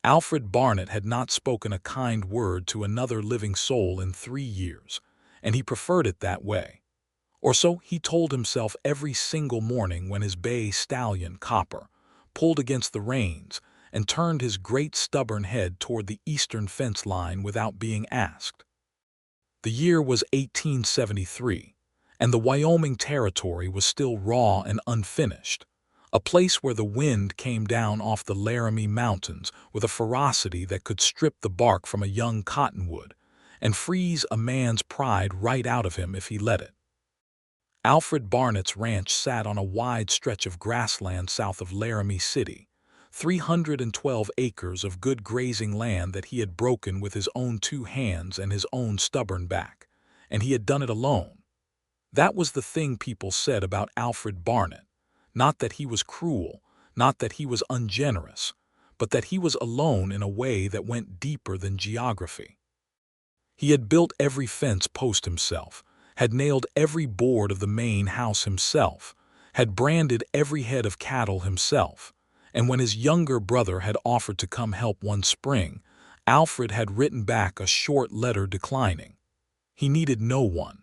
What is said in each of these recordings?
Alfred Barnett had not spoken a kind word to another living soul in 3 years, and he preferred it that way. Or so he told himself every single morning when his bay stallion, Copper, pulled against the reins and turned his great stubborn head toward the eastern fence line without being asked. The year was 1873, and the Wyoming territory was still raw and unfinished, a place where the wind came down off the Laramie Mountains with a ferocity that could strip the bark from a young cottonwood and freeze a man's pride right out of him if he let it. Alfred Barnett's ranch sat on a wide stretch of grassland south of Laramie City, 312 acres of good grazing land that he had broken with his own 2 hands and his own stubborn back, and he had done it alone. That was the thing people said about Alfred Barnett, not that he was cruel, not that he was ungenerous, but that he was alone in a way that went deeper than geography. He had built every fence post himself, had nailed every board of the main house himself, had branded every head of cattle himself, and when his younger brother had offered to come help one spring, Alfred had written back a short letter declining. He needed no one.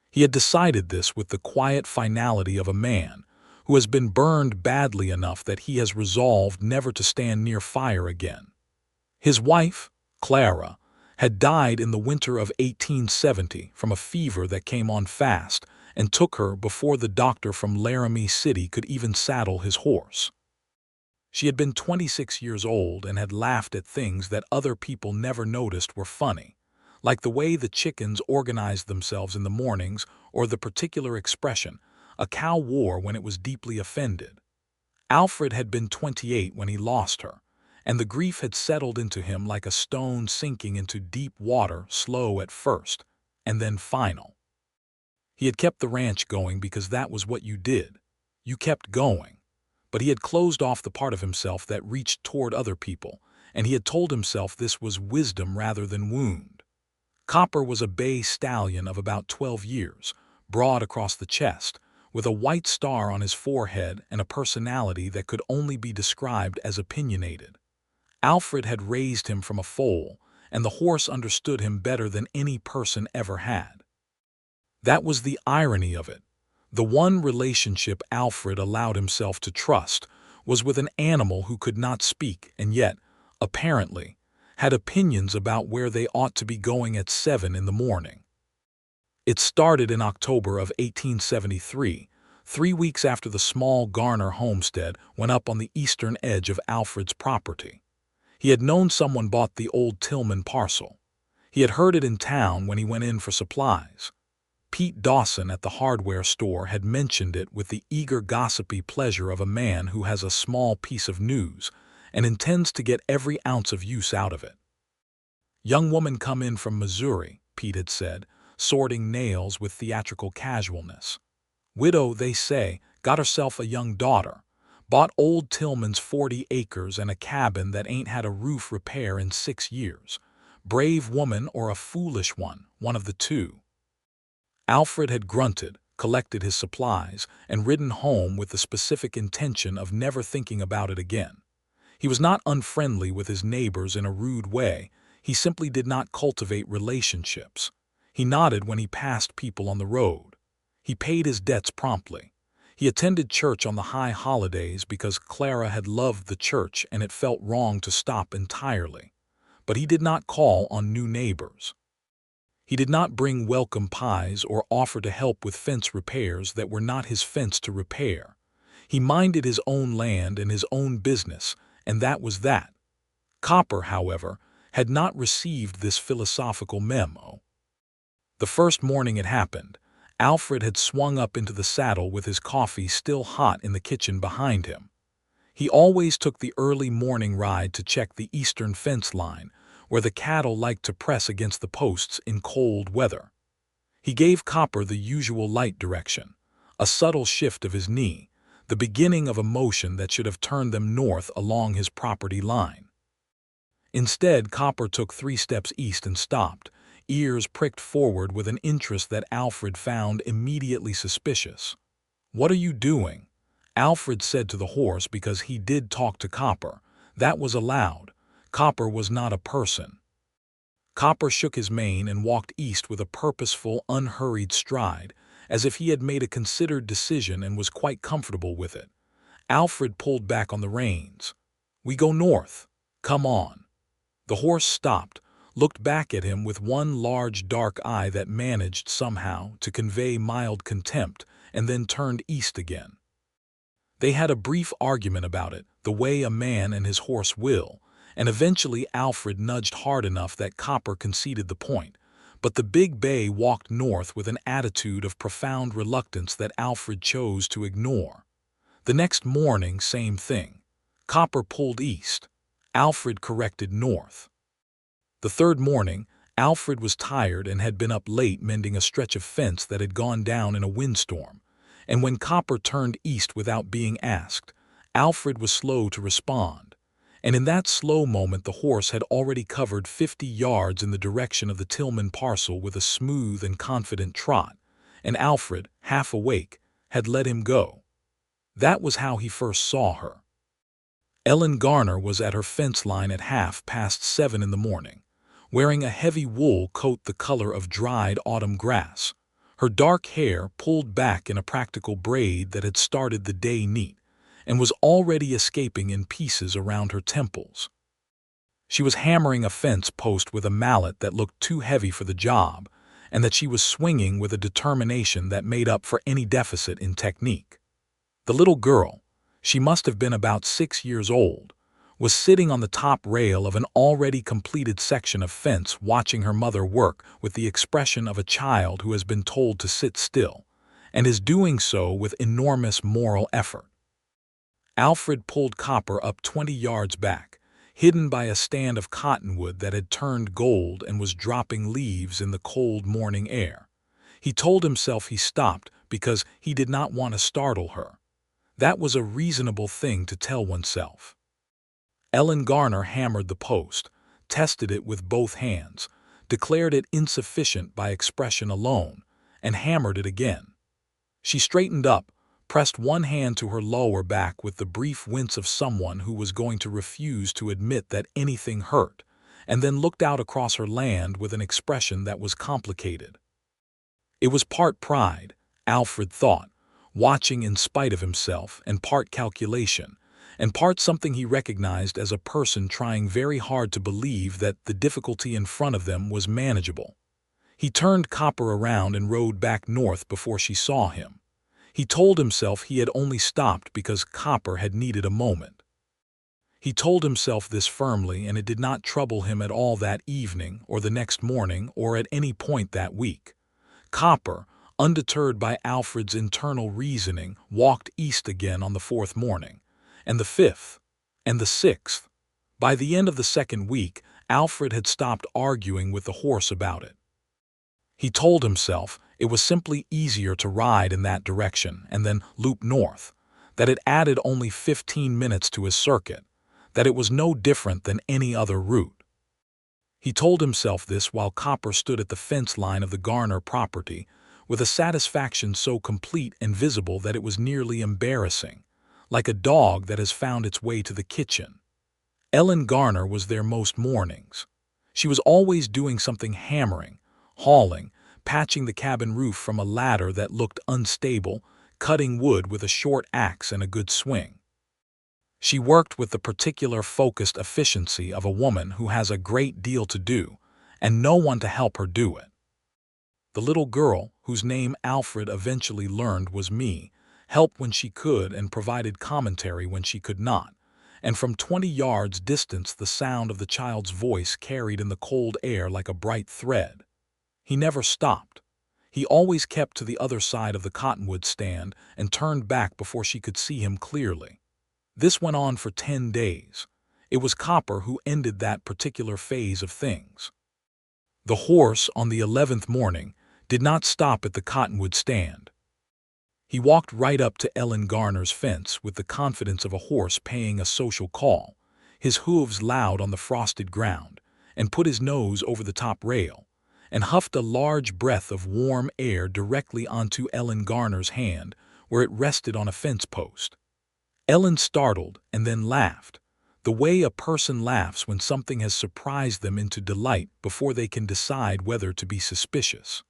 He had decided this with the quiet finality of a man who has been burned badly enough that he has resolved never to stand near fire again. His wife, Clara, had died in the winter of 1870 from a fever that came on fast and took her before the doctor from Laramie City could even saddle his horse. She had been 26 years old and had laughed at things that other people never noticed were funny, like the way the chickens organized themselves in the mornings or the particular expression a cow wore when it was deeply offended. Alfred had been 28 when he lost her, and the grief had settled into him like a stone sinking into deep water, slow at first, and then final. He had kept the ranch going because that was what you did. You kept going. But he had closed off the part of himself that reached toward other people, and he had told himself this was wisdom rather than wound. Copper was a bay stallion of about 12 years, broad across the chest, with a white star on his forehead and a personality that could only be described as opinionated. Alfred had raised him from a foal, and the horse understood him better than any person ever had. That was the irony of it. The one relationship Alfred allowed himself to trust was with an animal who could not speak and yet, apparently, had opinions about where they ought to be going at 7 in the morning. It started in October of 1873, 3 weeks after the small Garner homestead went up on the eastern edge of Alfred's property. He had known someone bought the old Tillman parcel. He had heard it in town when he went in for supplies. Pete Dawson at the hardware store had mentioned it with the eager gossipy pleasure of a man who has a small piece of news and intends to get every ounce of use out of it. "Young woman come in from Missouri," Pete had said, sorting nails with theatrical casualness. "Widow, they say, got herself a young daughter. Bought old Tillman's 40 acres and a cabin that ain't had a roof repair in 6 years. Brave woman or a foolish one of the two." Alfred had grunted, collected his supplies, and ridden home with the specific intention of never thinking about it again. He was not unfriendly with his neighbors in a rude way, he simply did not cultivate relationships. He nodded when he passed people on the road. He paid his debts promptly. He attended church on the high holidays because Clara had loved the church and it felt wrong to stop entirely. But he did not call on new neighbors. He did not bring welcome pies or offer to help with fence repairs that were not his fence to repair. He minded his own land and his own business, and that was that. Copper, however, had not received this philosophical memo. The first morning it happened, Alfred had swung up into the saddle with his coffee still hot in the kitchen behind him. He always took the early morning ride to check the eastern fence line, where the cattle liked to press against the posts in cold weather. He gave Copper the usual light direction, a subtle shift of his knee, the beginning of a motion that should have turned them north along his property line. Instead, Copper took 3 steps east and stopped, ears pricked forward with an interest that Alfred found immediately suspicious. "What are you doing?" Alfred said to the horse because he did talk to Copper. That was allowed, Copper was not a person. Copper shook his mane and walked east with a purposeful, unhurried stride, as if he had made a considered decision and was quite comfortable with it. Alfred pulled back on the reins. "We go north. Come on." The horse stopped, looked back at him with one large dark eye that managed, somehow, to convey mild contempt, and then turned east again. They had a brief argument about it, the way a man and his horse will, and eventually Alfred nudged hard enough that Copper conceded the point, but the big bay walked north with an attitude of profound reluctance that Alfred chose to ignore. The next morning, same thing. Copper pulled east. Alfred corrected north. The third morning, Alfred was tired and had been up late mending a stretch of fence that had gone down in a windstorm, and when Copper turned east without being asked, Alfred was slow to respond, and in that slow moment the horse had already covered 50 yards in the direction of the Tillman parcel with a smooth and confident trot, and Alfred, half awake, had let him go. That was how he first saw her. Ellen Garner was at her fence line at 7:30 in the morning, wearing a heavy wool coat the color of dried autumn grass, her dark hair pulled back in a practical braid that had started the day neat and was already escaping in pieces around her temples. She was hammering a fence post with a mallet that looked too heavy for the job, and that she was swinging with a determination that made up for any deficit in technique. The little girl, she must have been about 6 years old, was sitting on the top rail of an already completed section of fence watching her mother work with the expression of a child who has been told to sit still, and is doing so with enormous moral effort. Alfred pulled Copper up 20 yards back, hidden by a stand of cottonwood that had turned gold and was dropping leaves in the cold morning air. He told himself he stopped because he did not want to startle her. That was a reasonable thing to tell oneself. Ellen Garner hammered the post, tested it with both hands, declared it insufficient by expression alone, and hammered it again. She straightened up, pressed one hand to her lower back with the brief wince of someone who was going to refuse to admit that anything hurt, and then looked out across her land with an expression that was complicated. It was part pride, Alfred thought, watching in spite of himself, and part calculation, and part something he recognized as a person trying very hard to believe that the difficulty in front of them was manageable. He turned Copper around and rode back north before she saw him. He told himself he had only stopped because Copper had needed a moment. He told himself this firmly, and it did not trouble him at all that evening or the next morning or at any point that week. Copper, undeterred by Alfred's internal reasoning, walked east again on the fourth morning, and the fifth, and the sixth. By the end of the second week, Alfred had stopped arguing with the horse about it. He told himself it was simply easier to ride in that direction and then loop north, that it added only 15 minutes to his circuit, that it was no different than any other route. He told himself this while Copper stood at the fence line of the Garner property, with a satisfaction so complete and visible that it was nearly embarrassing, like a dog that has found its way to the kitchen. Ellen Garner was there most mornings. She was always doing something, hammering, hauling, patching the cabin roof from a ladder that looked unstable, cutting wood with a short axe and a good swing. She worked with the particular focused efficiency of a woman who has a great deal to do, and no one to help her do it. The little girl, whose name Alfred eventually learned was me, helped when she could and provided commentary when she could not, and from 20 yards distance the sound of the child's voice carried in the cold air like a bright thread. He never stopped. He always kept to the other side of the cottonwood stand and turned back before she could see him clearly. This went on for 10 days. It was Copper who ended that particular phase of things. The horse, on the 11th morning, did not stop at the cottonwood stand. He walked right up to Ellen Garner's fence with the confidence of a horse paying a social call, his hooves loud on the frosted ground, and put his nose over the top rail, and huffed a large breath of warm air directly onto Ellen Garner's hand, where it rested on a fence post. Ellen startled and then laughed. The the way a person laughs when something has surprised them into delight before they can decide whether to be suspicious.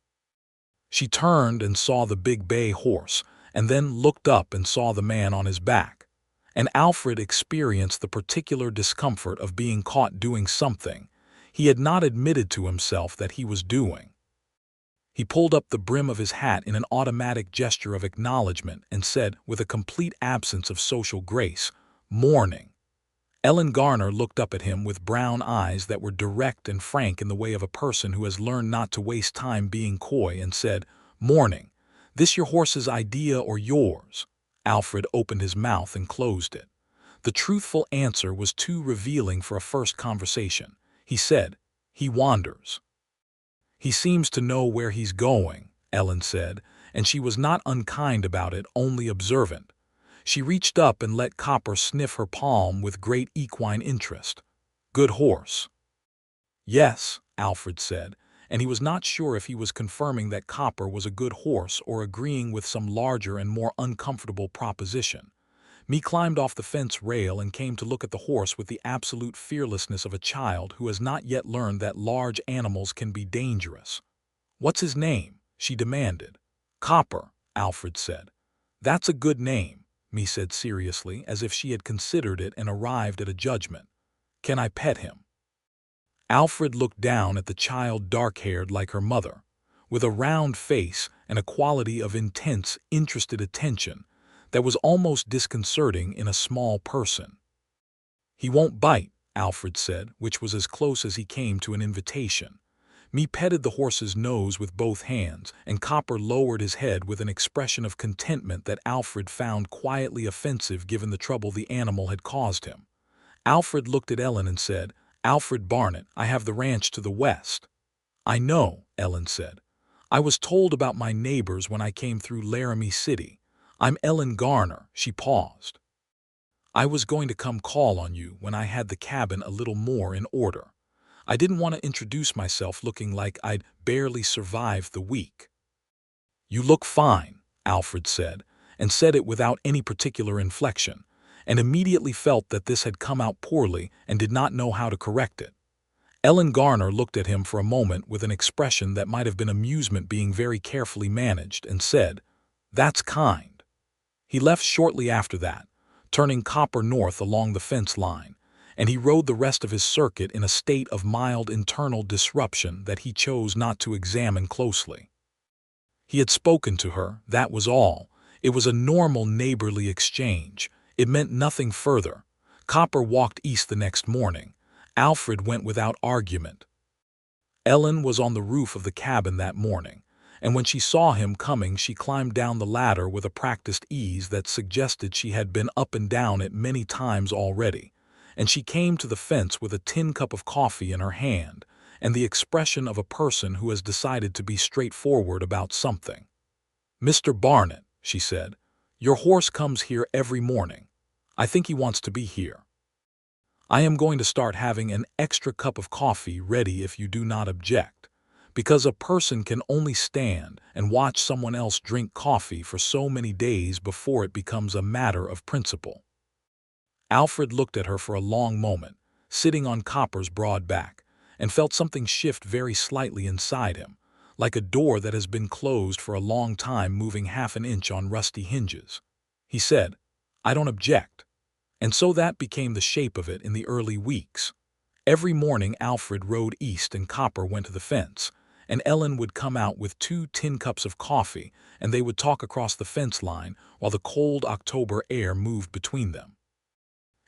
She turned and saw the big bay horse, and then looked up and saw the man on his back. And Alfred experienced the particular discomfort of being caught doing something he had not admitted to himself that he was doing. He pulled up the brim of his hat in an automatic gesture of acknowledgement and said, with a complete absence of social grace, "Morning." Ellen Garner looked up at him with brown eyes that were direct and frank in the way of a person who has learned not to waste time being coy, and said, "Morning. This your horse's idea or yours?" Alfred opened his mouth and closed it. The truthful answer was too revealing for a first conversation. He said, "He wanders." "He seems to know where he's going," Ellen said, and she was not unkind about it, only observant. She reached up and let Copper sniff her palm with great equine interest. "Good horse." "Yes," Alfred said, and he was not sure if he was confirming that Copper was a good horse or agreeing with some larger and more uncomfortable proposition. Me climbed off the fence rail and came to look at the horse with the absolute fearlessness of a child who has not yet learned that large animals can be dangerous. "What's his name?" she demanded. "Copper," Alfred said. "That's a good name," Me said seriously, as if she had considered it and arrived at a judgment. "Can I pet him?" Alfred looked down at the child, dark-haired like her mother, with a round face and a quality of intense, interested attention that was almost disconcerting in a small person. "He won't bite," Alfred said, which was as close as he came to an invitation. Me petted the horse's nose with both hands, and Copper lowered his head with an expression of contentment that Alfred found quietly offensive given the trouble the animal had caused him. Alfred looked at Ellen and said, "Alfred Barnett, I have the ranch to the west." "I know," Ellen said. "I was told about my neighbors when I came through Laramie City. I'm Ellen Garner." She paused. "I was going to come call on you when I had the cabin a little more in order. I didn't want to introduce myself looking like I'd barely survived the week." "You look fine," Alfred said, and said it without any particular inflection, and immediately felt that this had come out poorly and did not know how to correct it. Ellen Garner looked at him for a moment with an expression that might have been amusement being very carefully managed, and said, "That's kind." He left shortly after that, turning Copper north along the fence line, and he rode the rest of his circuit in a state of mild internal disruption that he chose not to examine closely. He had spoken to her, that was all. It was a normal neighborly exchange. It meant nothing further. Copper walked east the next morning. Alfred went without argument. Ellen was on the roof of the cabin that morning, and when she saw him coming she climbed down the ladder with a practiced ease that suggested she had been up and down it many times already, and she came to the fence with a tin cup of coffee in her hand and the expression of a person who has decided to be straightforward about something. "Mr. Barnett," she said, "your horse comes here every morning. I think he wants to be here. I am going to start having an extra cup of coffee ready if you do not object, because a person can only stand and watch someone else drink coffee for so many days before it becomes a matter of principle." Alfred looked at her for a long moment, sitting on Copper's broad back, and felt something shift very slightly inside him, like a door that has been closed for a long time moving half an inch on rusty hinges. He said, "I don't object." And so that became the shape of it in the early weeks. Every morning Alfred rode east and Copper went to the fence, and Ellen would come out with 2 tin cups of coffee, and they would talk across the fence line while the cold October air moved between them.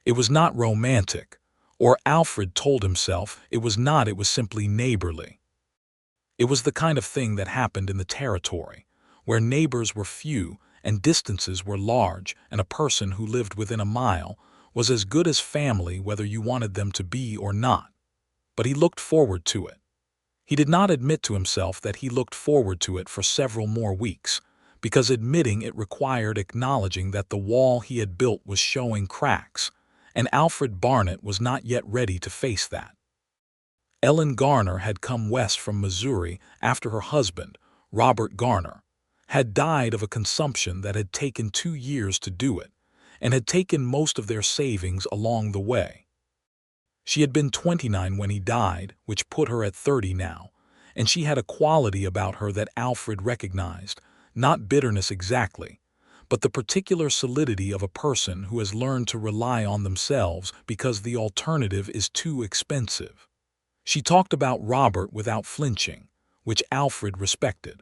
It was not romantic, or Alfred told himself it was not, it was simply neighborly. It was the kind of thing that happened in the territory, where neighbors were few and distances were large, and a person who lived within a mile was as good as family whether you wanted them to be or not. But he looked forward to it. He did not admit to himself that he looked forward to it for several more weeks, because admitting it required acknowledging that the wall he had built was showing cracks, and Alfred Barnett was not yet ready to face that. Ellen Garner had come west from Missouri after her husband, Robert Garner, had died of a consumption that had taken 2 years to do it, and had taken most of their savings along the way. She had been 29 when he died, which put her at 30 now, and she had a quality about her that Alfred recognized, not bitterness exactly, but the particular solidity of a person who has learned to rely on themselves because the alternative is too expensive. She talked about Robert without flinching, which Alfred respected.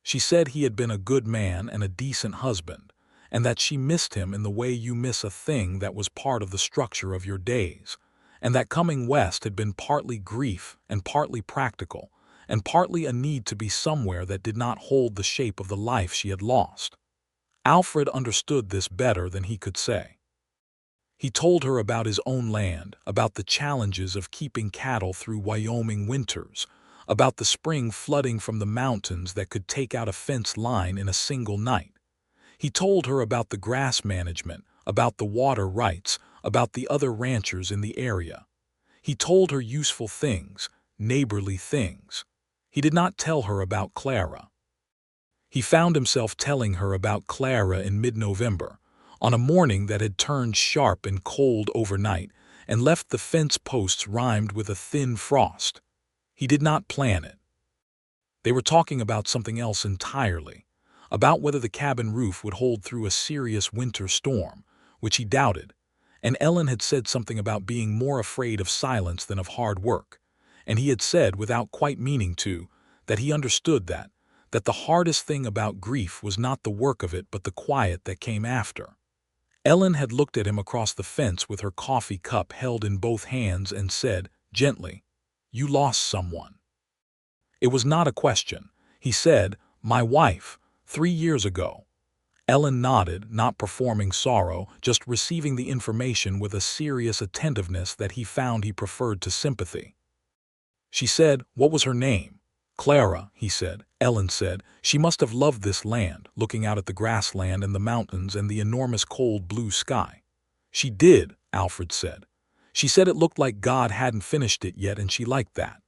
She said he had been a good man and a decent husband, and that she missed him in the way you miss a thing that was part of the structure of your days, and that coming west had been partly grief and partly practical, and partly a need to be somewhere that did not hold the shape of the life she had lost. Alfred understood this better than he could say. He told her about his own land, about the challenges of keeping cattle through Wyoming winters, about the spring flooding from the mountains that could take out a fence line in a single night. He told her about the grass management, about the water rights, about the other ranchers in the area. He told her useful things, neighborly things. He did not tell her about Clara. He found himself telling her about Clara in mid-November, on a morning that had turned sharp and cold overnight and left the fence posts rimed with a thin frost. He did not plan it. They were talking about something else entirely, about whether the cabin roof would hold through a serious winter storm, which he doubted, and Ellen had said something about being more afraid of silence than of hard work, and he had said, without quite meaning to, that he understood that the hardest thing about grief was not the work of it but the quiet that came after. Ellen had looked at him across the fence with her coffee cup held in both hands and said, gently, "You lost someone." It was not a question. He said, "My wife, 3 years ago." Ellen nodded, not performing sorrow, just receiving the information with a serious attentiveness that he found he preferred to sympathy. She said, "What was her name?" "Clara," he said. Ellen said, "She must have loved this land," looking out at the grassland and the mountains and the enormous cold blue sky. "She did," Alfred said. "She said it looked like God hadn't finished it yet and she liked that."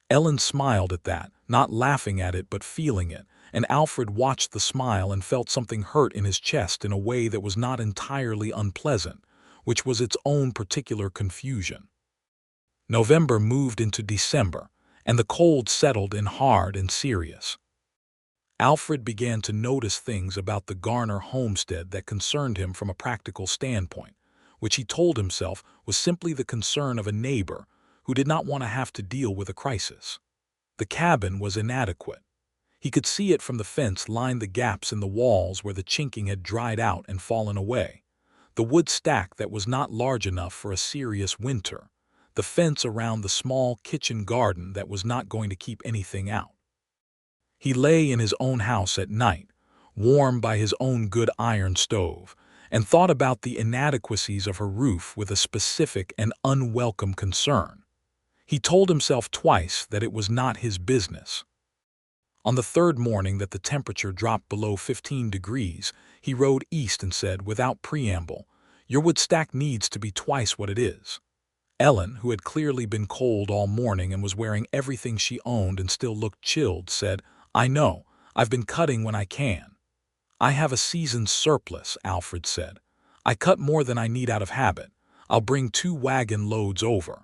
Ellen smiled at that, not laughing at it but feeling it, and Alfred watched the smile and felt something hurt in his chest in a way that was not entirely unpleasant, which was its own particular confusion. November moved into December, and the cold settled in hard and serious. Alfred began to notice things about the Garner homestead that concerned him from a practical standpoint, which he told himself was simply the concern of a neighbor who did not want to have to deal with a crisis. The cabin was inadequate. He could see it from the fence lined the gaps in the walls where the chinking had dried out and fallen away, the wood stack that was not large enough for a serious winter, the fence around the small kitchen garden that was not going to keep anything out. He lay in his own house at night, warm by his own good iron stove, and thought about the inadequacies of her roof with a specific and unwelcome concern. He told himself twice that it was not his business. On the third morning that the temperature dropped below 15 degrees, he rode east and said, without preamble, "Your wood stack needs to be twice what it is." Ellen, who had clearly been cold all morning and was wearing everything she owned and still looked chilled, said, "I know. I've been cutting when I can." "I have a season's surplus," Alfred said. "I cut more than I need out of habit. I'll bring 2 wagon loads over."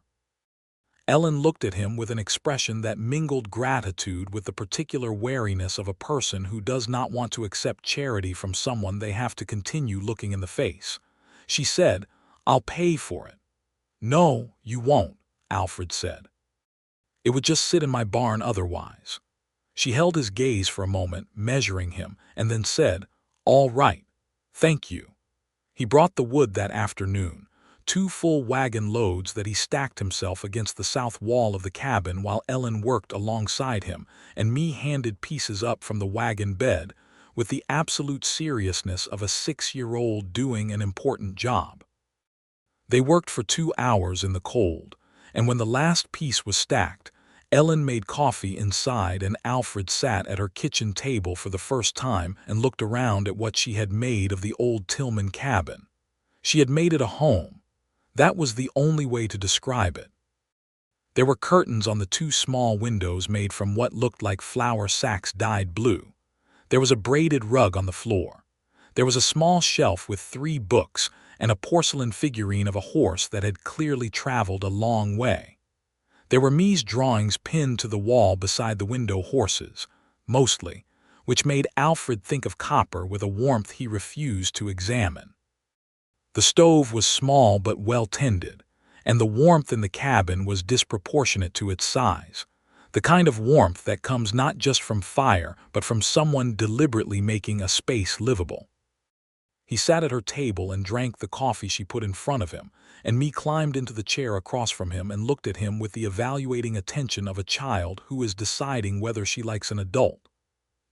Ellen looked at him with an expression that mingled gratitude with the particular wariness of a person who does not want to accept charity from someone they have to continue looking in the face. She said, "I'll pay for it." "No, you won't," Alfred said. "It would just sit in my barn otherwise." She held his gaze for a moment, measuring him, and then said, "All right. Thank you." He brought the wood that afternoon, 2 full wagon loads that he stacked himself against the south wall of the cabin while Ellen worked alongside him, and me handed pieces up from the wagon bed with the absolute seriousness of a 6-year-old doing an important job. They worked for 2 hours in the cold, and when the last piece was stacked, Ellen made coffee inside and Alfred sat at her kitchen table for the first time and looked around at what she had made of the old Tillman cabin. She had made it a home. That was the only way to describe it. There were curtains on the 2 small windows made from what looked like flour sacks dyed blue. There was a braided rug on the floor. There was a small shelf with 3 books, and a porcelain figurine of a horse that had clearly traveled a long way. There were Me's drawings pinned to the wall beside the window, horses, mostly, which made Alfred think of Copper with a warmth he refused to examine. The stove was small but well-tended, and the warmth in the cabin was disproportionate to its size, the kind of warmth that comes not just from fire but from someone deliberately making a space livable. He sat at her table and drank the coffee she put in front of him, and Me climbed into the chair across from him and looked at him with the evaluating attention of a child who is deciding whether she likes an adult.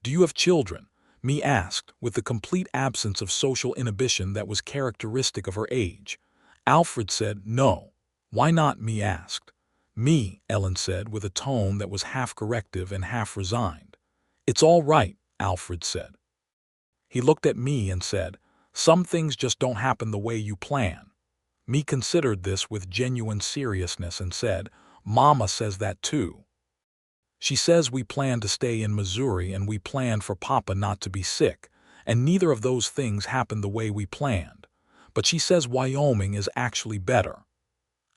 "Do you have children?" Me asked, with the complete absence of social inhibition that was characteristic of her age. Alfred said, "No." "Why not?" Me asked. "Me," Ellen said, with a tone that was half corrective and half resigned. "It's all right," Alfred said. He looked at Me and said, "Some things just don't happen the way you plan." Me considered this with genuine seriousness and said, "Mama says that too. She says we plan to stay in Missouri and we plan for Papa not to be sick, and neither of those things happened the way we planned. But she says Wyoming is actually better."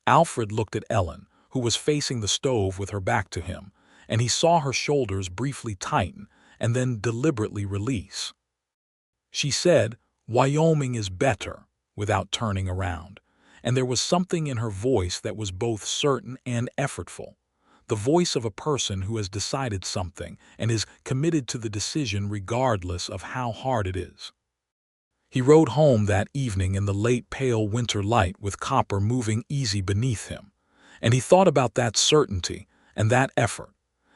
Alfred looked at Ellen, who was facing the stove with her back to him, and he saw her shoulders briefly tighten and then deliberately release. She said, "Wyoming is better," without turning around, and there was something in her voice that was both certain and effortful, the voice of a person who has decided something and is committed to the decision regardless of how hard it is. He rode home that evening in the late pale winter light with Copper moving easy beneath him, and he thought about that certainty and that effort,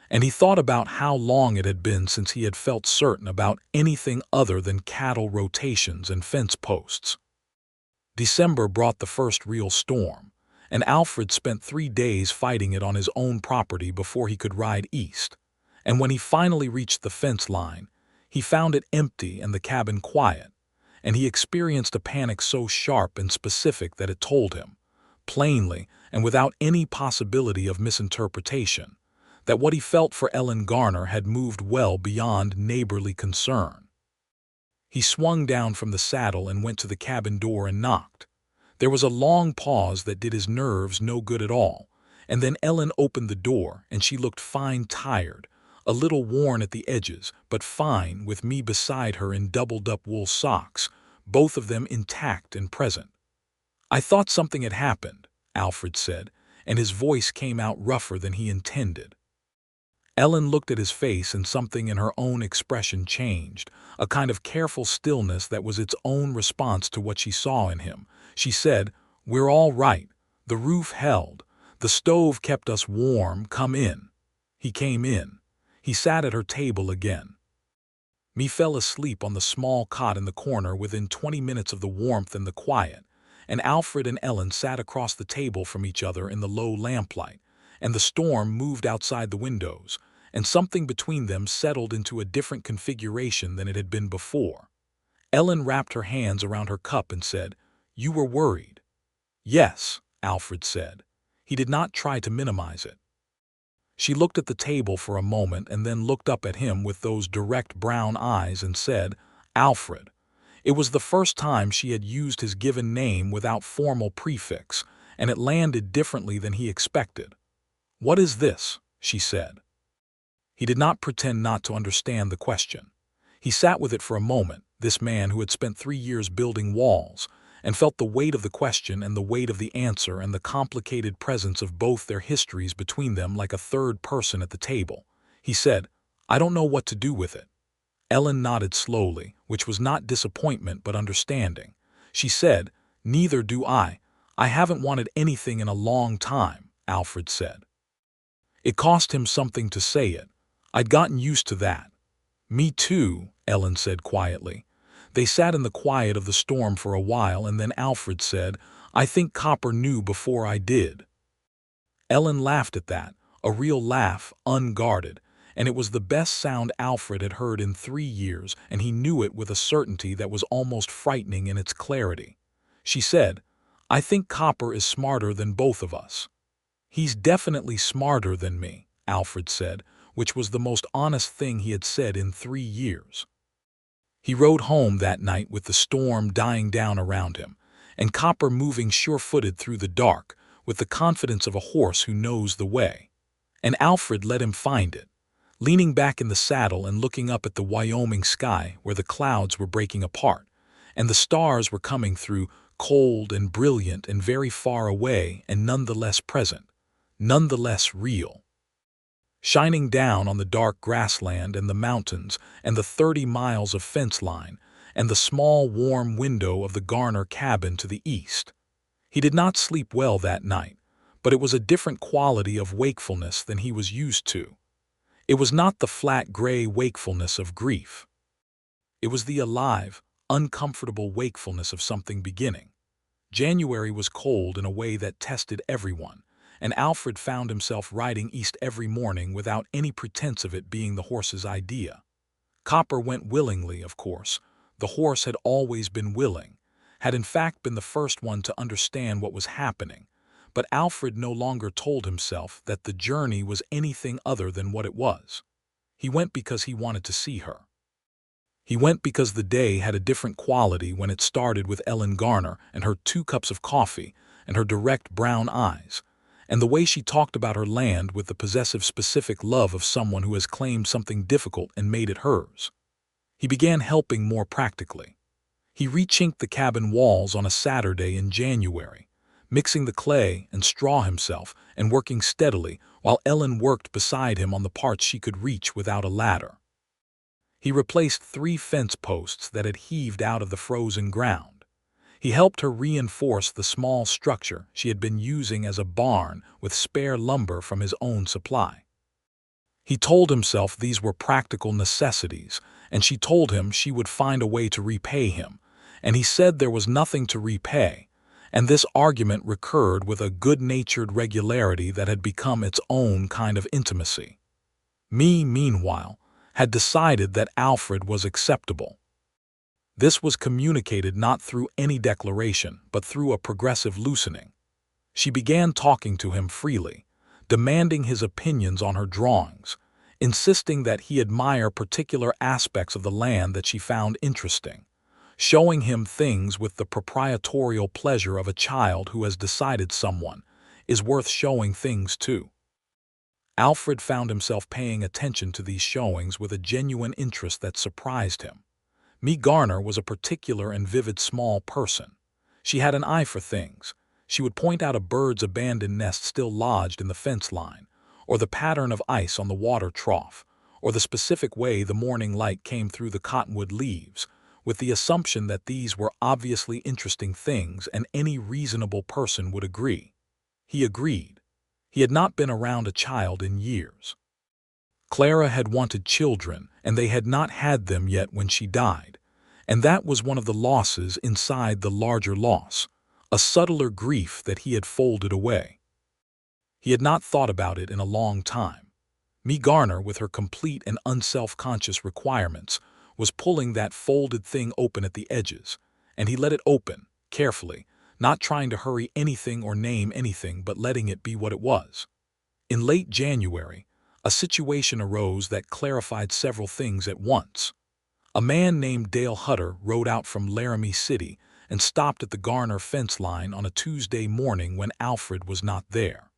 and he thought about how long it had been since he had felt certain about anything other than cattle rotations and fence posts. December brought the first real storm, and Alfred spent 3 days fighting it on his own property before he could ride east, and when he finally reached the fence line, he found it empty and the cabin quiet, and he experienced a panic so sharp and specific that it told him, plainly and without any possibility of misinterpretation, that what he felt for Ellen Garner had moved well beyond neighborly concern. He swung down from the saddle and went to the cabin door and knocked. There was a long pause that did his nerves no good at all, and then Ellen opened the door and she looked fine, tired, a little worn at the edges, but fine, with Me beside her in doubled-up wool socks, both of them intact and present. "I thought something had happened," Alfred said, and his voice came out rougher than he intended. Ellen looked at his face and something in her own expression changed, a kind of careful stillness that was its own response to what she saw in him. She said, "We're all right. The roof held. The stove kept us warm. Come in." He came in. He sat at her table again. Me fell asleep on the small cot in the corner within 20 minutes of the warmth and the quiet, and Alfred and Ellen sat across the table from each other in the low lamplight, and the storm moved outside the windows, and something between them settled into a different configuration than it had been before. Ellen wrapped her hands around her cup and said, "You were worried." "Yes," Alfred said. He did not try to minimize it. She looked at the table for a moment and then looked up at him with those direct brown eyes and said, "Alfred." It was the first time she had used his given name without formal prefix, and it landed differently than he expected. "What is this?" she said. He did not pretend not to understand the question. He sat with it for a moment, this man who had spent 3 years building walls, and felt the weight of the question and the weight of the answer and the complicated presence of both their histories between them like a third person at the table. He said, "I don't know what to do with it." Ellen nodded slowly, which was not disappointment but understanding. She said, "Neither do I. I haven't wanted anything in a long time," Alfred said. It cost him something to say it. I'd gotten used to that. "Me too," Ellen said quietly. They sat in the quiet of the storm for a while, and then Alfred said, "I think Copper knew before I did." Ellen laughed at that, a real laugh, unguarded, and it was the best sound Alfred had heard in 3 years, and he knew it with a certainty that was almost frightening in its clarity. She said, "I think Copper is smarter than both of us." "He's definitely smarter than me," Alfred said, which was the most honest thing he had said in 3 years. He rode home that night with the storm dying down around him, and Copper moving sure-footed through the dark, with the confidence of a horse who knows the way. And Alfred let him find it, leaning back in the saddle and looking up at the Wyoming sky where the clouds were breaking apart, and the stars were coming through, cold and brilliant and very far away and nonetheless present, nonetheless real, shining down on the dark grassland and the mountains and the 30 miles of fence line and the small warm window of the Garner cabin to the east. He did not sleep well that night, but it was a different quality of wakefulness than he was used to. It was not the flat gray wakefulness of grief. It was the alive, uncomfortable wakefulness of something beginning. January was cold in a way that tested everyone, and Alfred found himself riding east every morning without any pretense of it being the horse's idea. Copper went willingly, of course. The horse had always been willing, had in fact been the first one to understand what was happening, but Alfred no longer told himself that the journey was anything other than what it was. He went because he wanted to see her. He went because the day had a different quality when it started with Ellen Garner and her 2 cups of coffee and her direct brown eyes, and the way she talked about her land with the possessive specific love of someone who has claimed something difficult and made it hers. He began helping more practically. He rechinked the cabin walls on a Saturday in January, mixing the clay and straw himself and working steadily while Ellen worked beside him on the parts she could reach without a ladder. He replaced 3 fence posts that had heaved out of the frozen ground. He helped her reinforce the small structure she had been using as a barn with spare lumber from his own supply. He told himself these were practical necessities, and she told him she would find a way to repay him, and he said there was nothing to repay, and this argument recurred with a good-natured regularity that had become its own kind of intimacy. Meanwhile, had decided that Alfred was acceptable. This was communicated not through any declaration, but through a progressive loosening. She began talking to him freely, demanding his opinions on her drawings, insisting that he admire particular aspects of the land that she found interesting, showing him things with the proprietorial pleasure of a child who has decided someone is worth showing things to. Alfred found himself paying attention to these showings with a genuine interest that surprised him. Garner was a particular and vivid small person. She had an eye for things. She would point out a bird's abandoned nest still lodged in the fence line, or the pattern of ice on the water trough, or the specific way the morning light came through the cottonwood leaves, with the assumption that these were obviously interesting things and any reasonable person would agree. He agreed. He had not been around a child in years. Clara had wanted children, and they had not had them yet when she died, and that was one of the losses inside the larger loss, a subtler grief that he had folded away. He had not thought about it in a long time. Garner, with her complete and unself-conscious requirements, was pulling that folded thing open at the edges, and he let it open, carefully, not trying to hurry anything or name anything but letting it be what it was. In late January, a situation arose that clarified several things at once. A man named Dale Hutter rode out from Laramie City and stopped at the Garner fence line on a Tuesday morning when Alfred was not there.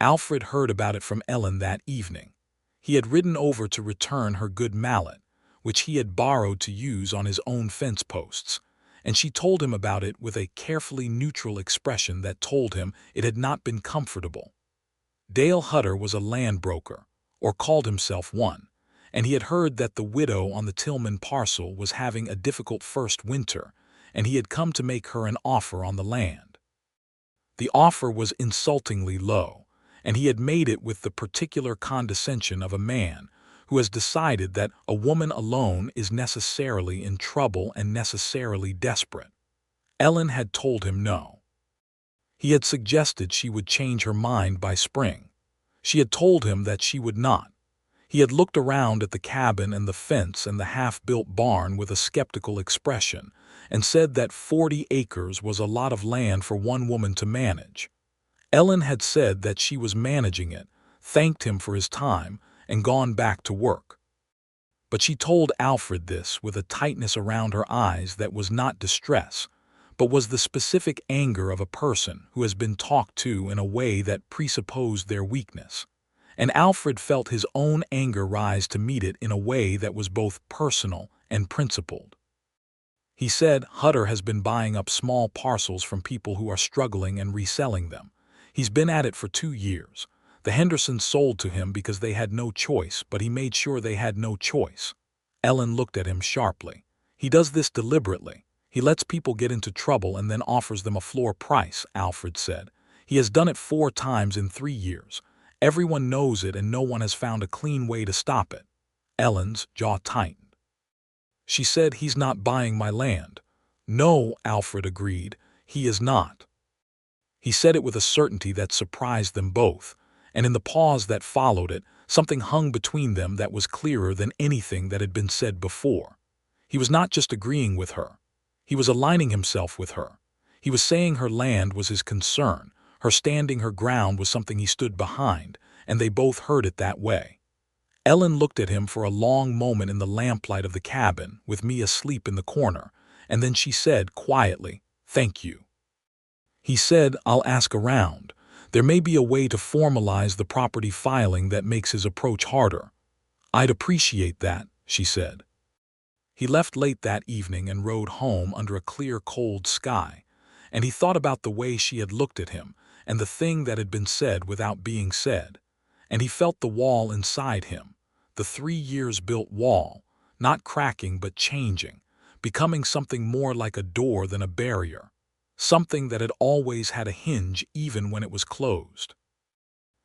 Alfred heard about it from Ellen that evening. He had ridden over to return her good mallet, which he had borrowed to use on his own fence posts, and she told him about it with a carefully neutral expression that told him it had not been comfortable. Dale Hutter was a land broker, or called himself one, and he had heard that the widow on the Tillman parcel was having a difficult first winter, and he had come to make her an offer on the land. The offer was insultingly low, and he had made it with the particular condescension of a man who has decided that a woman alone is necessarily in trouble and necessarily desperate. Ellen had told him no. He had suggested she would change her mind by spring. She had told him that she would not. He had looked around at the cabin and the fence and the half-built barn with a skeptical expression and said that 40 acres was a lot of land for one woman to manage. Ellen had said that she was managing it, thanked him for his time, and gone back to work. But she told Alfred this with a tightness around her eyes that was not distress, but was the specific anger of a person who has been talked to in a way that presupposed their weakness. And Alfred felt his own anger rise to meet it in a way that was both personal and principled. He said Hutter has been buying up small parcels from people who are struggling and reselling them. He's been at it for 2 years. The Hendersons sold to him because they had no choice, but he made sure they had no choice. Ellen looked at him sharply. He does this deliberately. He lets people get into trouble and then offers them a floor price, Alfred said. He has done it 4 times in 3 years. Everyone knows it and no one has found a clean way to stop it. Ellen's jaw tightened. She said, he's not buying my land. No, Alfred agreed, he is not. He said it with a certainty that surprised them both, and in the pause that followed it, something hung between them that was clearer than anything that had been said before. He was not just agreeing with her. He was aligning himself with her. He was saying her land was his concern, her standing her ground was something he stood behind, and they both heard it that way. Ellen looked at him for a long moment in the lamplight of the cabin, with me asleep in the corner, and then she said quietly, "Thank you." He said, "I'll ask around. There may be a way to formalize the property filing that makes his approach harder." "I'd appreciate that," she said. He left late that evening and rode home under a clear, cold sky, and he thought about the way she had looked at him and the thing that had been said without being said, and he felt the wall inside him. The 3 years built wall, not cracking but changing, becoming something more like a door than a barrier, something that had always had a hinge even when it was closed.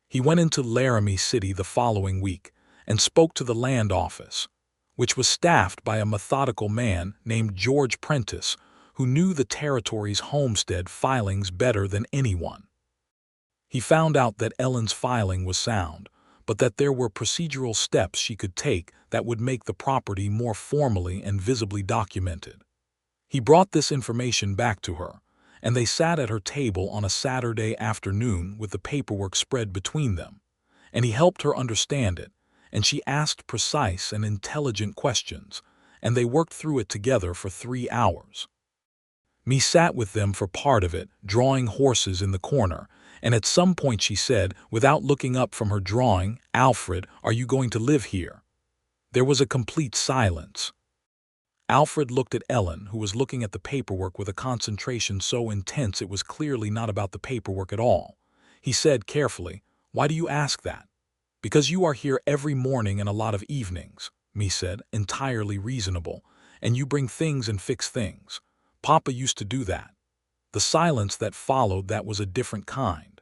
He went into Laramie City the following week and spoke to the land office, which was staffed by a methodical man named George Prentice, who knew the territory's homestead filings better than anyone. He found out that Ellen's filing was sound, but that there were procedural steps she could take that would make the property more formally and visibly documented. He brought this information back to her, and they sat at her table on a Saturday afternoon with the paperwork spread between them, and he helped her understand it, and she asked precise and intelligent questions, and they worked through it together for 3 hours. Me sat with them for part of it, drawing horses in the corner, and at some point she said, without looking up from her drawing, "Alfred, are you going to live here?" There was a complete silence. Alfred looked at Ellen, who was looking at the paperwork with a concentration so intense it was clearly not about the paperwork at all. He said carefully, "Why do you ask that?" "Because you are here every morning and a lot of evenings," Me said, entirely reasonable, "and you bring things and fix things. Papa used to do that." The silence that followed that was a different kind.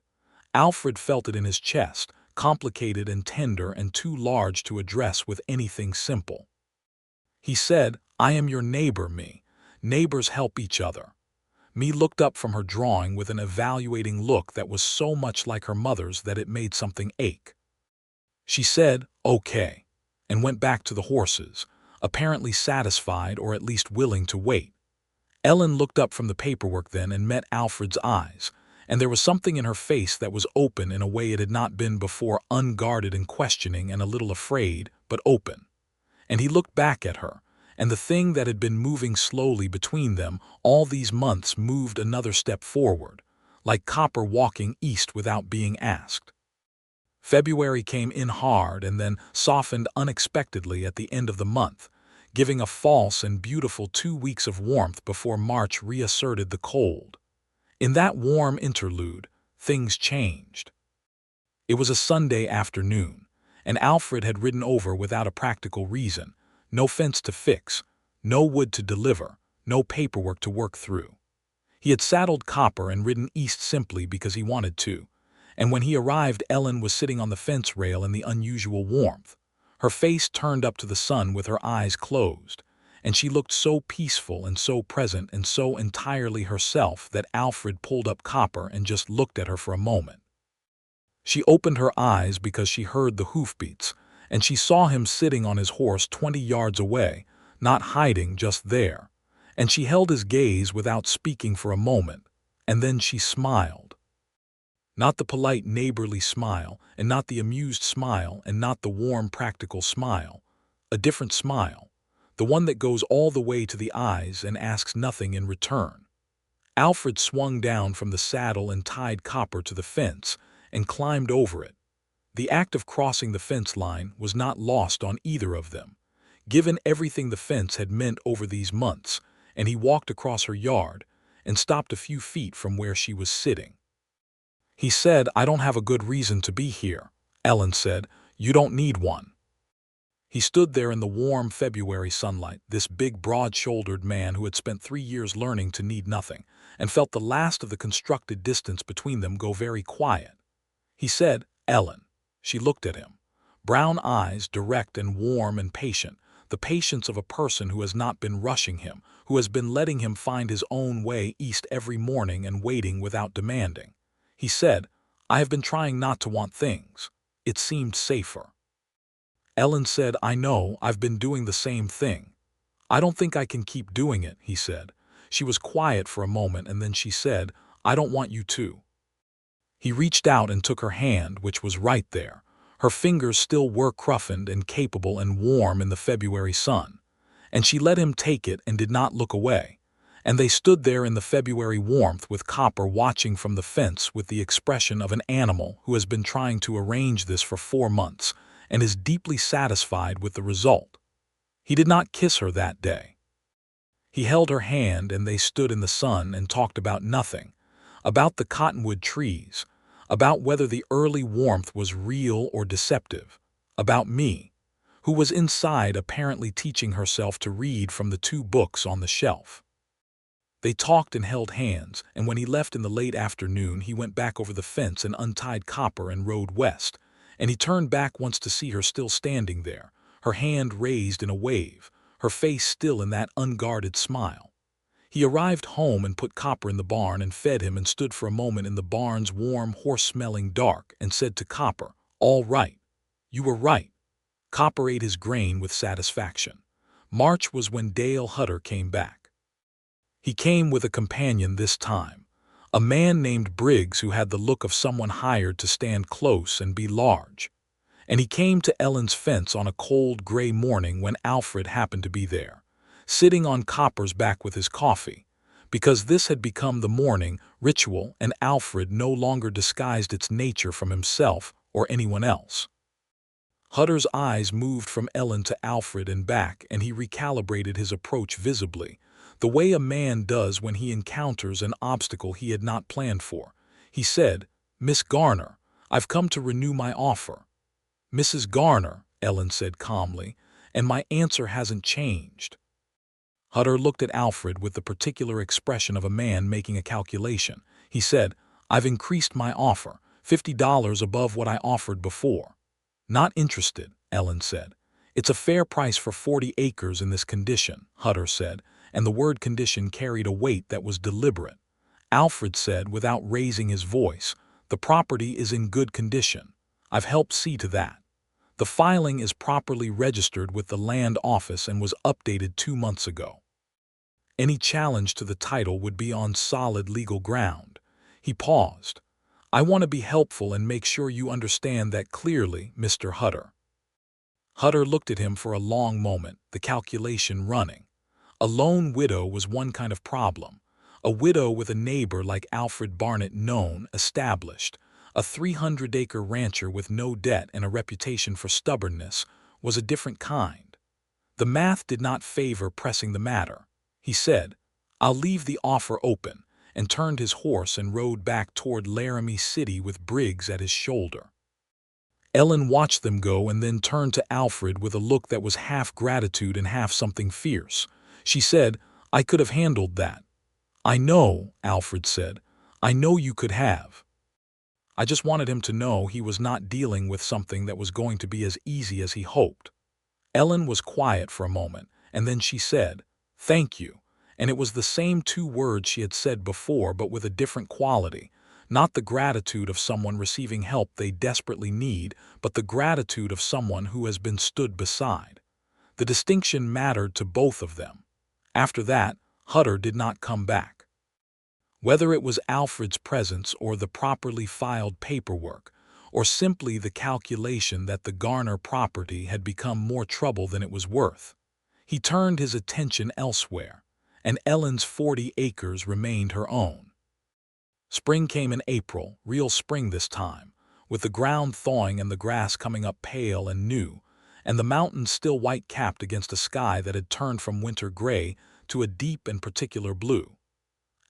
Alfred felt it in his chest, complicated and tender and too large to address with anything simple. He said, "I am your neighbor, Me. Neighbors help each other." Me looked up from her drawing with an evaluating look that was so much like her mother's that it made something ache. She said, "Okay," and went back to the horses, apparently satisfied or at least willing to wait. Ellen looked up from the paperwork then and met Alfred's eyes, and there was something in her face that was open in a way it had not been before, unguarded and questioning and a little afraid, but open. And he looked back at her, and the thing that had been moving slowly between them all these months moved another step forward, like copper walking east without being asked. February came in hard and then softened unexpectedly at the end of the month, giving a false and beautiful 2 weeks of warmth before March reasserted the cold. In that warm interlude, things changed. It was a Sunday afternoon, and Alfred had ridden over without a practical reason, no fence to fix, no wood to deliver, no paperwork to work through. He had saddled Copper and ridden east simply because he wanted to, and when he arrived Ellen was sitting on the fence rail in the unusual warmth, her face turned up to the sun with her eyes closed, and she looked so peaceful and so present and so entirely herself that Alfred pulled up Copper and just looked at her for a moment. She opened her eyes because she heard the hoofbeats, and she saw him sitting on his horse 20 yards away, not hiding, just there, and she held his gaze without speaking for a moment, and then she smiled. Not the polite neighborly smile, and not the amused smile, and not the warm practical smile. A different smile, the one that goes all the way to the eyes and asks nothing in return. Alfred swung down from the saddle and tied Copper to the fence and climbed over it. The act of crossing the fence line was not lost on either of them, given everything the fence had meant over these months, and he walked across her yard and stopped a few feet from where she was sitting. He said, "I don't have a good reason to be here." Ellen said, "You don't need one." He stood there in the warm February sunlight, this big, broad-shouldered man who had spent 3 years learning to need nothing, and felt the last of the constructed distance between them go very quiet. He said, "Ellen." She looked at him. Brown eyes, direct and warm and patient, the patience of a person who has not been rushing him, who has been letting him find his own way east every morning and waiting without demanding. He said, "I have been trying not to want things. It seemed safer." Ellen said, "I know, I've been doing the same thing." "I don't think I can keep doing it," he said. She was quiet for a moment and then she said, "I don't want you to." He reached out and took her hand, which was right there. Her fingers still were cruffined and capable and warm in the February sun. And she let him take it and did not look away. And they stood there in the February warmth with Copper watching from the fence with the expression of an animal who has been trying to arrange this for 4 months and is deeply satisfied with the result. He did not kiss her that day. He held her hand and they stood in the sun and talked about nothing, about the cottonwood trees, about whether the early warmth was real or deceptive, about me, who was inside apparently teaching herself to read from the 2 books on the shelf. They talked and held hands, and when he left in the late afternoon he went back over the fence and untied Copper and rode west, and he turned back once to see her still standing there, her hand raised in a wave, her face still in that unguarded smile. He arrived home and put Copper in the barn and fed him and stood for a moment in the barn's warm, horse-smelling dark and said to Copper, "All right. You were right." Copper ate his grain with satisfaction. March was when Dale Hutter came back. He came with a companion this time, a man named Briggs who had the look of someone hired to stand close and be large. And he came to Ellen's fence on a cold, gray morning when Alfred happened to be there, sitting on Copper's back with his coffee, because this had become the morning ritual and Alfred no longer disguised its nature from himself or anyone else. Hutter's eyes moved from Ellen to Alfred and back, and he recalibrated his approach visibly, the way a man does when he encounters an obstacle he had not planned for. He said, "Miss Garner, I've come to renew my offer." "Mrs. Garner," Ellen said calmly, "and my answer hasn't changed." Hutter looked at Alfred with the particular expression of a man making a calculation. He said, "I've increased my offer, $50 above what I offered before." "Not interested," Ellen said. "It's a fair price for 40 acres in this condition," Hutter said, and the word condition carried a weight that was deliberate. Alfred said, without raising his voice, "The property is in good condition. I've helped see to that. The filing is properly registered with the land office and was updated 2 months ago. Any challenge to the title would be on solid legal ground." He paused. "I want to be helpful and make sure you understand that clearly, Mr. Hutter." Hutter looked at him for a long moment, the calculation running. A lone widow was one kind of problem. A widow with a neighbor like Alfred Barnett known, established, a 300-acre rancher with no debt and a reputation for stubbornness, was a different kind. The math did not favor pressing the matter. He said, "I'll leave the offer open," and turned his horse and rode back toward Laramie City with Briggs at his shoulder. Ellen watched them go and then turned to Alfred with a look that was half gratitude and half something fierce. She said, "I could have handled that." "I know," Alfred said. "I know you could have." I just wanted him to know he was not dealing with something that was going to be as easy as he hoped. Ellen was quiet for a moment, and then she said, "Thank you," and it was the same 2 words she had said before but with a different quality, not the gratitude of someone receiving help they desperately need, but the gratitude of someone who has been stood beside. The distinction mattered to both of them. After that, Hutter did not come back. Whether it was Alfred's presence or the properly filed paperwork, or simply the calculation that the Garner property had become more trouble than it was worth, he turned his attention elsewhere, and Ellen's 40 acres remained her own. Spring came in April, real spring this time, with the ground thawing and the grass coming up pale and new, and the mountains still white-capped against a sky that had turned from winter gray to a deep and particular blue.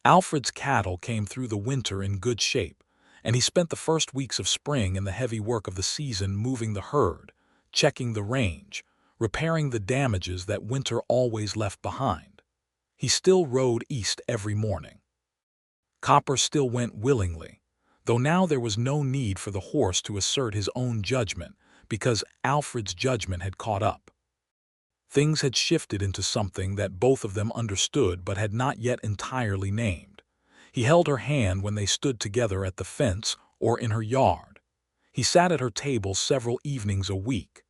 Alfred's cattle came through the winter in good shape, and he spent the first weeks of spring in the heavy work of the season moving the herd, checking the range, repairing the damages that winter always left behind. He still rode east every morning. Copper still went willingly, though now there was no need for the horse to assert his own judgment because Alfred's judgment had caught up. Things had shifted into something that both of them understood but had not yet entirely named. He held her hand when they stood together at the fence or in her yard. He sat at her table several evenings a week.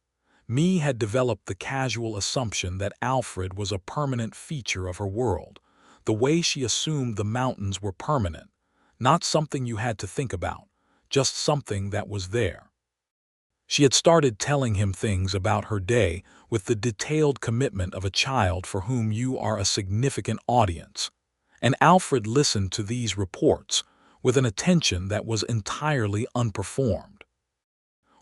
Me had developed the casual assumption that Alfred was a permanent feature of her world, the way she assumed the mountains were permanent, not something you had to think about, just something that was there. She had started telling him things about her day with the detailed commitment of a child for whom you are a significant audience, and Alfred listened to these reports with an attention that was entirely unperformed.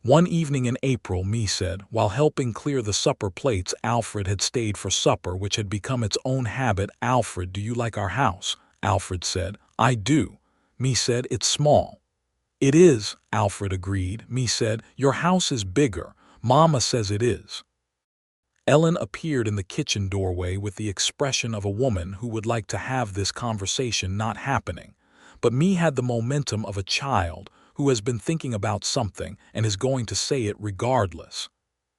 One evening in April, Me said, while helping clear the supper plates, Alfred had stayed for supper, which had become its own habit. "Alfred, do you like our house?" Alfred said. "I do." Me said, "It's small." "It is," Alfred agreed. Me said, "Your house is bigger. Mama says it is." Ellen appeared in the kitchen doorway with the expression of a woman who would like to have this conversation not happening, but Me had the momentum of a child who has been thinking about something and is going to say it regardless.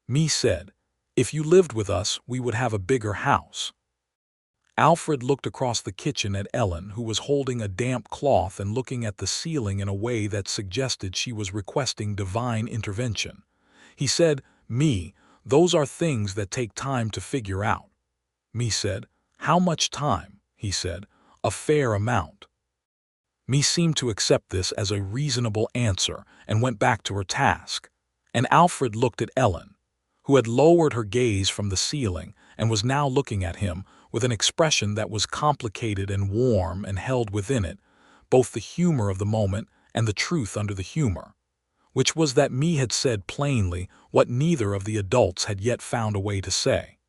Me said, "If you lived with us, we would have a bigger house." Alfred looked across the kitchen at Ellen, who was holding a damp cloth and looking at the ceiling in a way that suggested she was requesting divine intervention. He said, "Me, those are things that take time to figure out." Me said, "How much time?" He said, "A fair amount." Me seemed to accept this as a reasonable answer and went back to her task. And Alfred looked at Ellen, who had lowered her gaze from the ceiling and was now looking at him with an expression that was complicated and warm and held within it both the humor of the moment and the truth under the humor, which was that Me had said plainly what neither of the adults had yet found a way to say.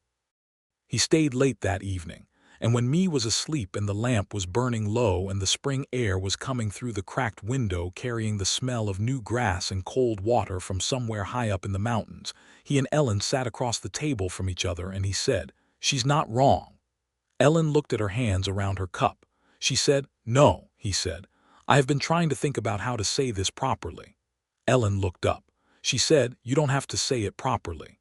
He stayed late that evening, and when Me was asleep and the lamp was burning low and the spring air was coming through the cracked window carrying the smell of new grass and cold water from somewhere high up in the mountains, he and Ellen sat across the table from each other and he said, "She's not wrong." Ellen looked at her hands around her cup. She said, "No," he said. "I have been trying to think about how to say this properly." Ellen looked up. She said, "You don't have to say it properly.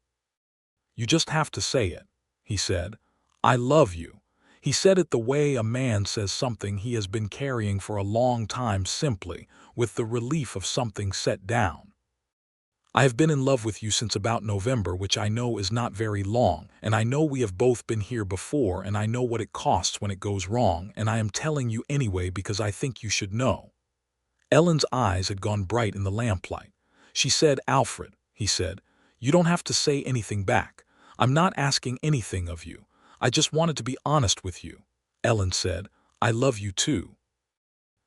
You just have to say it." He said, "I love you." He said it the way a man says something he has been carrying for a long time, simply, with the relief of something set down. "I have been in love with you since about November, which I know is not very long, and I know we have both been here before, and I know what it costs when it goes wrong, and I am telling you anyway because I think you should know." Ellen's eyes had gone bright in the lamplight. She said, "Alfred," he said, "you don't have to say anything back. I'm not asking anything of you. I just wanted to be honest with you." Ellen said, "I love you too."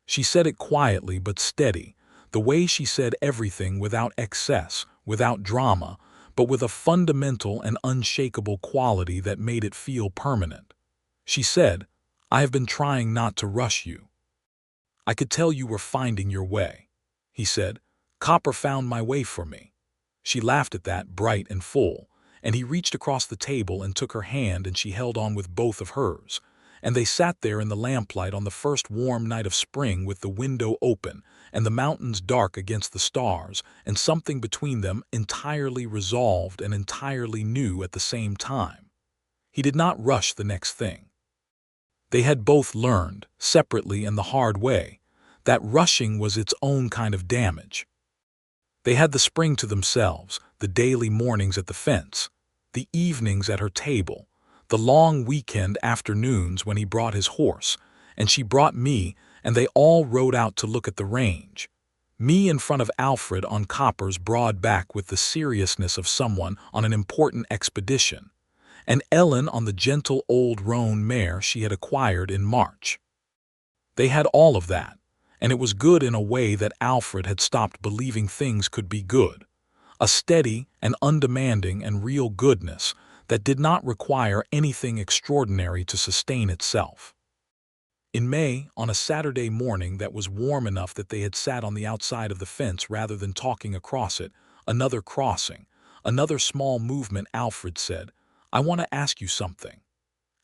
She said it quietly but steady, the way she said everything, without excess, without drama, but with a fundamental and unshakable quality that made it feel permanent. She said, "I have been trying not to rush you. I could tell you were finding your way." He said, "Copper found my way for me." She laughed at that, bright and full, and he reached across the table and took her hand, and she held on with both of hers, and they sat there in the lamplight on the first warm night of spring with the window open and the mountains dark against the stars, and something between them entirely resolved and entirely new at the same time. He did not rush the next thing. They had both learned, separately and the hard way, that rushing was its own kind of damage. They had the spring to themselves, the daily mornings at the fence, the evenings at her table, the long weekend afternoons when he brought his horse, and she brought Me, and they all rode out to look at the range. Me in front of Alfred on Copper's broad back with the seriousness of someone on an important expedition, and Ellen on the gentle old roan mare she had acquired in March. They had all of that, and it was good in a way that Alfred had stopped believing things could be good, a steady and undemanding and real goodness that did not require anything extraordinary to sustain itself. In May, on a Saturday morning that was warm enough that they had sat on the outside of the fence rather than talking across it, another crossing, another small movement, Alfred said, "I want to ask you something."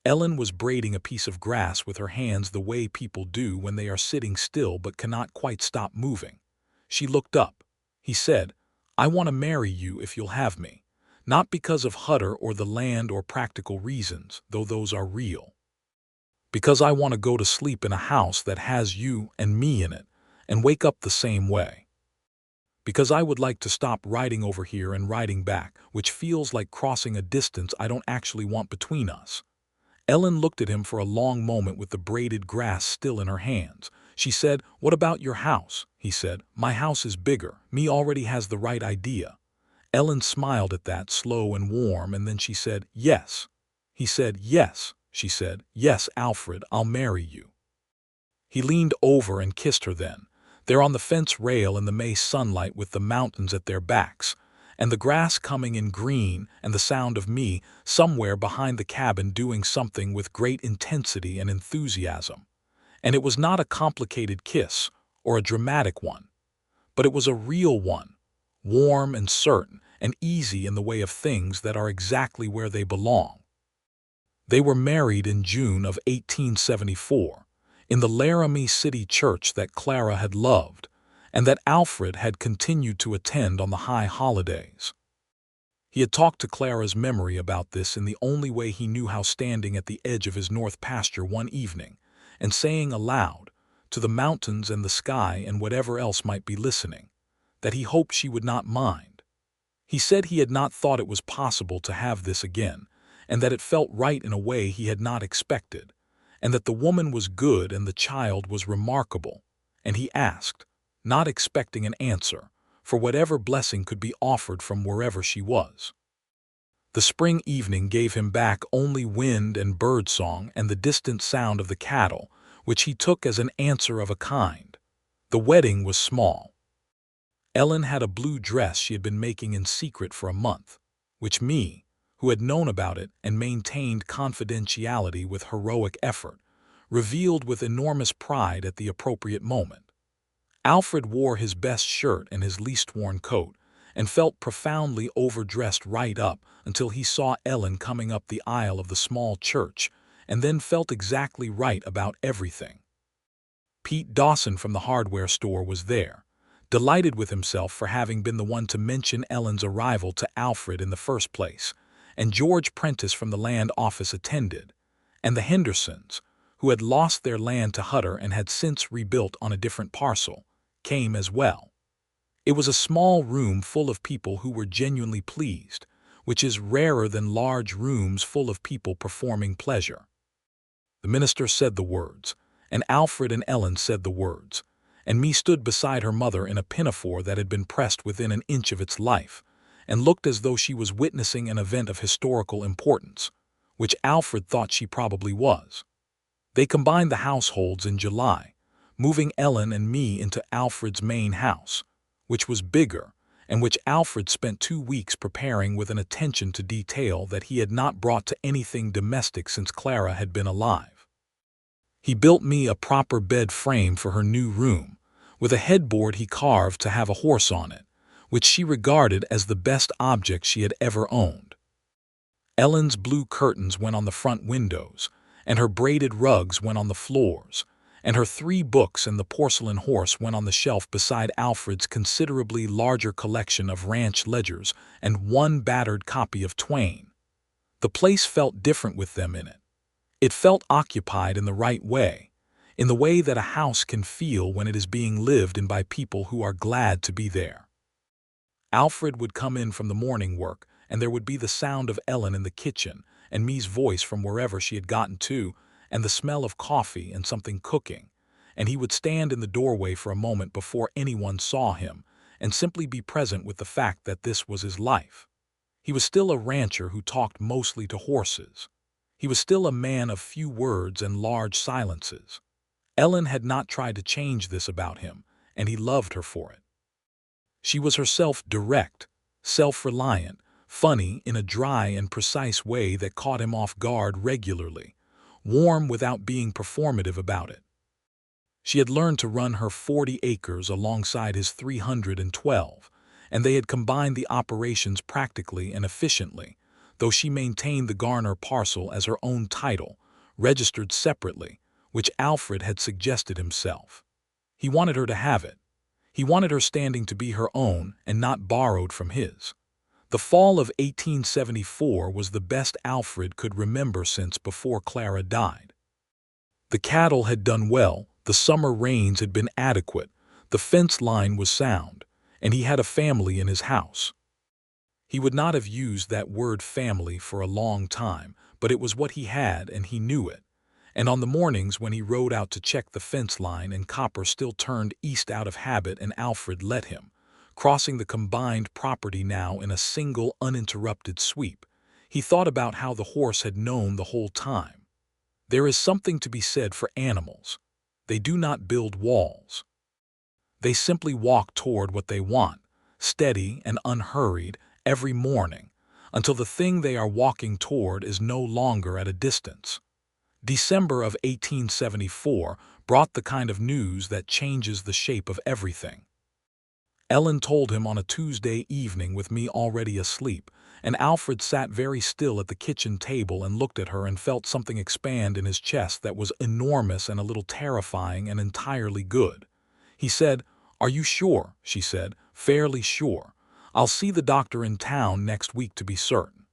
Ellen was braiding a piece of grass with her hands the way people do when they are sitting still but cannot quite stop moving. She looked up. He said, "I want to marry you if you'll have me. Not because of Hutter or the land or practical reasons, though those are real. Because I want to go to sleep in a house that has you and me in it, and wake up the same way. Because I would like to stop riding over here and riding back, which feels like crossing a distance I don't actually want between us." Ellen looked at him for a long moment with the braided grass still in her hands. She said, "What about your house?" He said, "My house is bigger. Me already has the right idea." Ellen smiled at that, slow and warm, and then she said, "Yes." He said, "Yes." She said, "Yes, Alfred, I'll marry you." He leaned over and kissed her then, there on the fence rail in the May sunlight with the mountains at their backs, and the grass coming in green and the sound of me somewhere behind the cabin doing something with great intensity and enthusiasm. And it was not a complicated kiss or a dramatic one, but it was a real one, warm and certain and easy in the way of things that are exactly where they belong. They were married in June of 1874, in the Laramie City church that Clara had loved, and that Alfred had continued to attend on the high holidays. He had talked to Clara's memory about this in the only way he knew how, standing at the edge of his north pasture one evening, and saying aloud, to the mountains and the sky and whatever else might be listening, that he hoped she would not mind. He said he had not thought it was possible to have this again, and that it felt right in a way he had not expected, and that the woman was good and the child was remarkable, and he asked, not expecting an answer, for whatever blessing could be offered from wherever she was. The spring evening gave him back only wind and birdsong and the distant sound of the cattle, which he took as an answer of a kind. The wedding was small. Ellen had a blue dress she had been making in secret for a month, which me, who had known about it and maintained confidentiality with heroic effort, revealed with enormous pride at the appropriate moment. Alfred wore his best shirt and his least worn coat, and felt profoundly overdressed right up until he saw Ellen coming up the aisle of the small church, and then felt exactly right about everything. Pete Dawson from the hardware store was there, delighted with himself for having been the one to mention Ellen's arrival to Alfred in the first place, and George Prentice from the land office attended, and the Hendersons, who had lost their land to Hutter and had since rebuilt on a different parcel, came as well. It was a small room full of people who were genuinely pleased, which is rarer than large rooms full of people performing pleasure. The minister said the words, and Alfred and Ellen said the words, and me stood beside her mother in a pinafore that had been pressed within an inch of its life, and looked as though she was witnessing an event of historical importance, which Alfred thought she probably was. They combined the households in July, moving Ellen and me into Alfred's main house, which was bigger, and which Alfred spent 2 weeks preparing with an attention to detail that he had not brought to anything domestic since Clara had been alive. He built me a proper bed frame for her new room, with a headboard he carved to have a horse on it, which she regarded as the best object she had ever owned. Ellen's blue curtains went on the front windows, and her braided rugs went on the floors, and her 3 books and the porcelain horse went on the shelf beside Alfred's considerably larger collection of ranch ledgers and 1 battered copy of Twain. The place felt different with them in it. It felt occupied in the right way, in the way that a house can feel when it is being lived in by people who are glad to be there. Alfred would come in from the morning work, and there would be the sound of Ellen in the kitchen, and me's voice from wherever she had gotten to, and the smell of coffee and something cooking, and he would stand in the doorway for a moment before anyone saw him, and simply be present with the fact that this was his life. He was still a rancher who talked mostly to horses. He was still a man of few words and large silences. Ellen had not tried to change this about him, and he loved her for it. She was herself, direct, self-reliant, funny in a dry and precise way that caught him off guard regularly, warm without being performative about it. She had learned to run her 40 acres alongside his 312, and they had combined the operations practically and efficiently, though she maintained the Garner parcel as her own title, registered separately, which Alfred had suggested himself. He wanted her to have it. He wanted her standing to be her own and not borrowed from his. The fall of 1874 was the best Alfred could remember since before Clara died. The cattle had done well, the summer rains had been adequate, the fence line was sound, and he had a family in his house. He would not have used that word family for a long time, but it was what he had and he knew it. And on the mornings when he rode out to check the fence line and Copper still turned east out of habit and Alfred let him, crossing the combined property now in a single uninterrupted sweep, he thought about how the horse had known the whole time. There is something to be said for animals. They do not build walls. They simply walk toward what they want, steady and unhurried, every morning, until the thing they are walking toward is no longer at a distance. December of 1874 brought the kind of news that changes the shape of everything. Ellen told him on a Tuesday evening with me already asleep, and Alfred sat very still at the kitchen table and looked at her and felt something expand in his chest that was enormous and a little terrifying and entirely good. He said, "Are you sure?" she said, "Fairly sure. I'll see the doctor in town next week to be certain."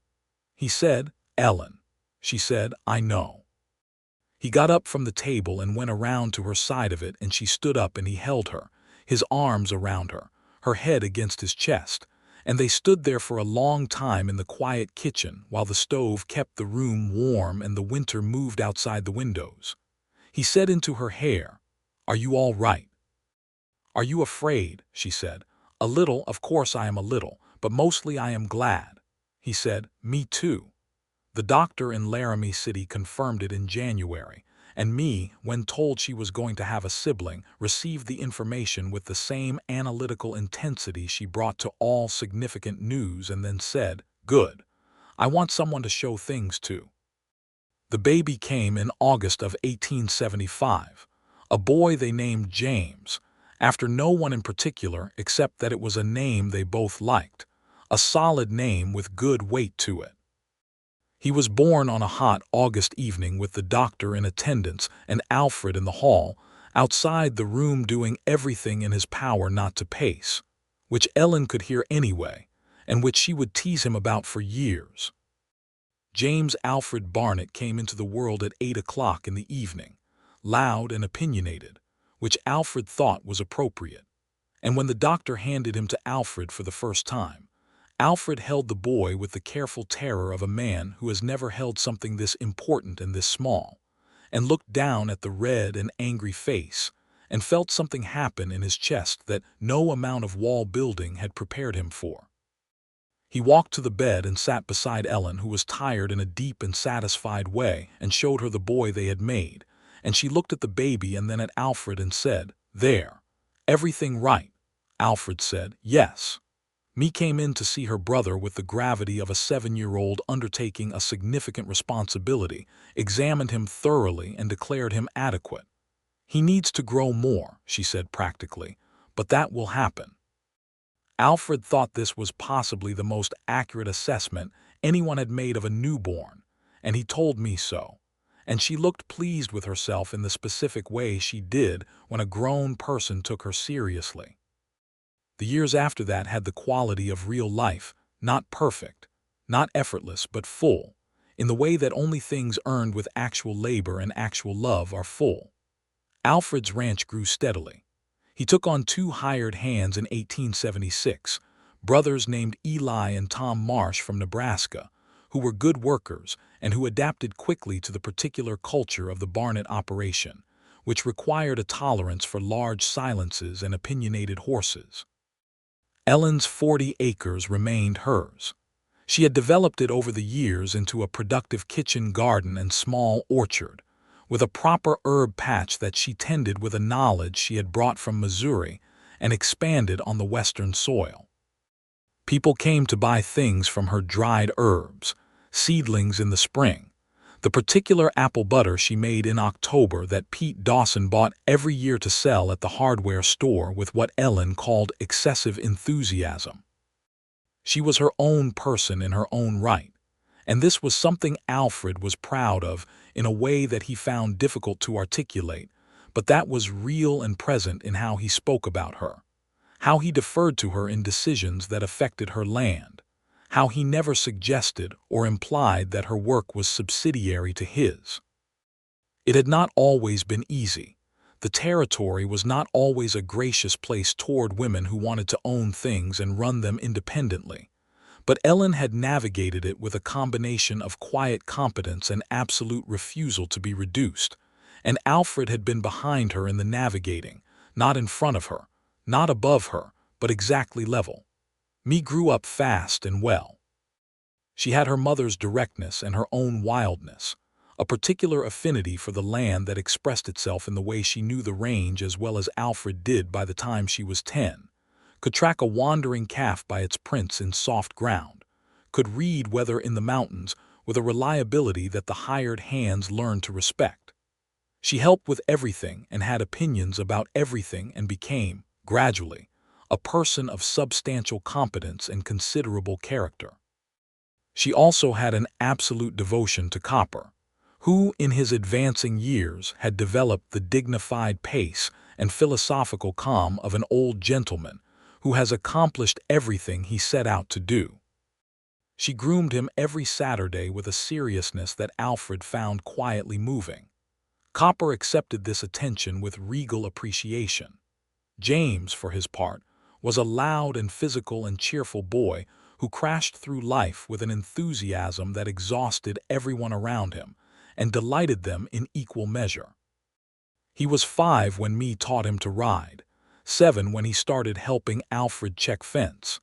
He said, "Ellen." She said, "I know." He got up from the table and went around to her side of it, and she stood up and he held her, his arms around her, her head against his chest, and they stood there for a long time in the quiet kitchen while the stove kept the room warm and the winter moved outside the windows. He said into her hair, "Are you all right?" "Are you afraid?" she said. "A little, of course I am a little, but mostly I am glad." He said, "Me too." The doctor in Laramie City confirmed it in January, and me, when told she was going to have a sibling, received the information with the same analytical intensity she brought to all significant news and then said, "Good. I want someone to show things to." The baby came in August of 1875, a boy they named James, after no one in particular except that it was a name they both liked, a solid name with good weight to it. He was born on a hot August evening with the doctor in attendance and Alfred in the hall, outside the room doing everything in his power not to pace, which Ellen could hear anyway, and which she would tease him about for years. James Alfred Barnett came into the world at 8 o'clock in the evening, loud and opinionated, which Alfred thought was appropriate. And when the doctor handed him to Alfred for the first time, Alfred held the boy with the careful terror of a man who has never held something this important and this small, and looked down at the red and angry face, and felt something happen in his chest that no amount of wall building had prepared him for. He walked to the bed and sat beside Ellen, who was tired in a deep and satisfied way, and showed her the boy they had made, and she looked at the baby and then at Alfred and said, "There. Everything right?" Alfred said, "Yes." Me came in to see her brother with the gravity of a 7-year-old undertaking a significant responsibility, examined him thoroughly and declared him adequate. "He needs to grow more," she said practically, "but that will happen." Alfred thought this was possibly the most accurate assessment anyone had made of a newborn, and he told me so. And she looked pleased with herself in the specific way she did when a grown person took her seriously. The years after that had the quality of real life, not perfect, not effortless, but full, in the way that only things earned with actual labor and actual love are full. Alfred's ranch grew steadily. He took on 2 hired hands in 1876, brothers named Eli and Tom Marsh from Nebraska, who were good workers and who adapted quickly to the particular culture of the Barnett operation, which required a tolerance for large silences and opinionated horses. Ellen's 40 acres remained hers. She had developed it over the years into a productive kitchen garden and small orchard, with a proper herb patch that she tended with a knowledge she had brought from Missouri and expanded on the western soil. People came to buy things from her: dried herbs, seedlings in the spring, the particular apple butter she made in October that Pete Dawson bought every year to sell at the hardware store with what Ellen called excessive enthusiasm. She was her own person in her own right, and this was something Alfred was proud of in a way that he found difficult to articulate, but that was real and present in how he spoke about her, how he deferred to her in decisions that affected her land, how he never suggested or implied that her work was subsidiary to his. It had not always been easy. The territory was not always a gracious place toward women who wanted to own things and run them independently. But Ellen had navigated it with a combination of quiet competence and absolute refusal to be reduced, and Alfred had been behind her in the navigating, not in front of her, not above her, but exactly level. Me grew up fast and well. She had her mother's directness and her own wildness, a particular affinity for the land that expressed itself in the way she knew the range as well as Alfred did by the time she was 10, could track a wandering calf by its prints in soft ground, could read weather in the mountains with a reliability that the hired hands learned to respect. She helped with everything and had opinions about everything and became, gradually, a person of substantial competence and considerable character. She also had an absolute devotion to Copper, who, in his advancing years, had developed the dignified pace and philosophical calm of an old gentleman who has accomplished everything he set out to do. She groomed him every Saturday with a seriousness that Alfred found quietly moving. Copper accepted this attention with regal appreciation. James, for his part, was a loud and physical and cheerful boy who crashed through life with an enthusiasm that exhausted everyone around him and delighted them in equal measure. He was 5 when Me taught him to ride, 7 when he started helping Alfred check fence,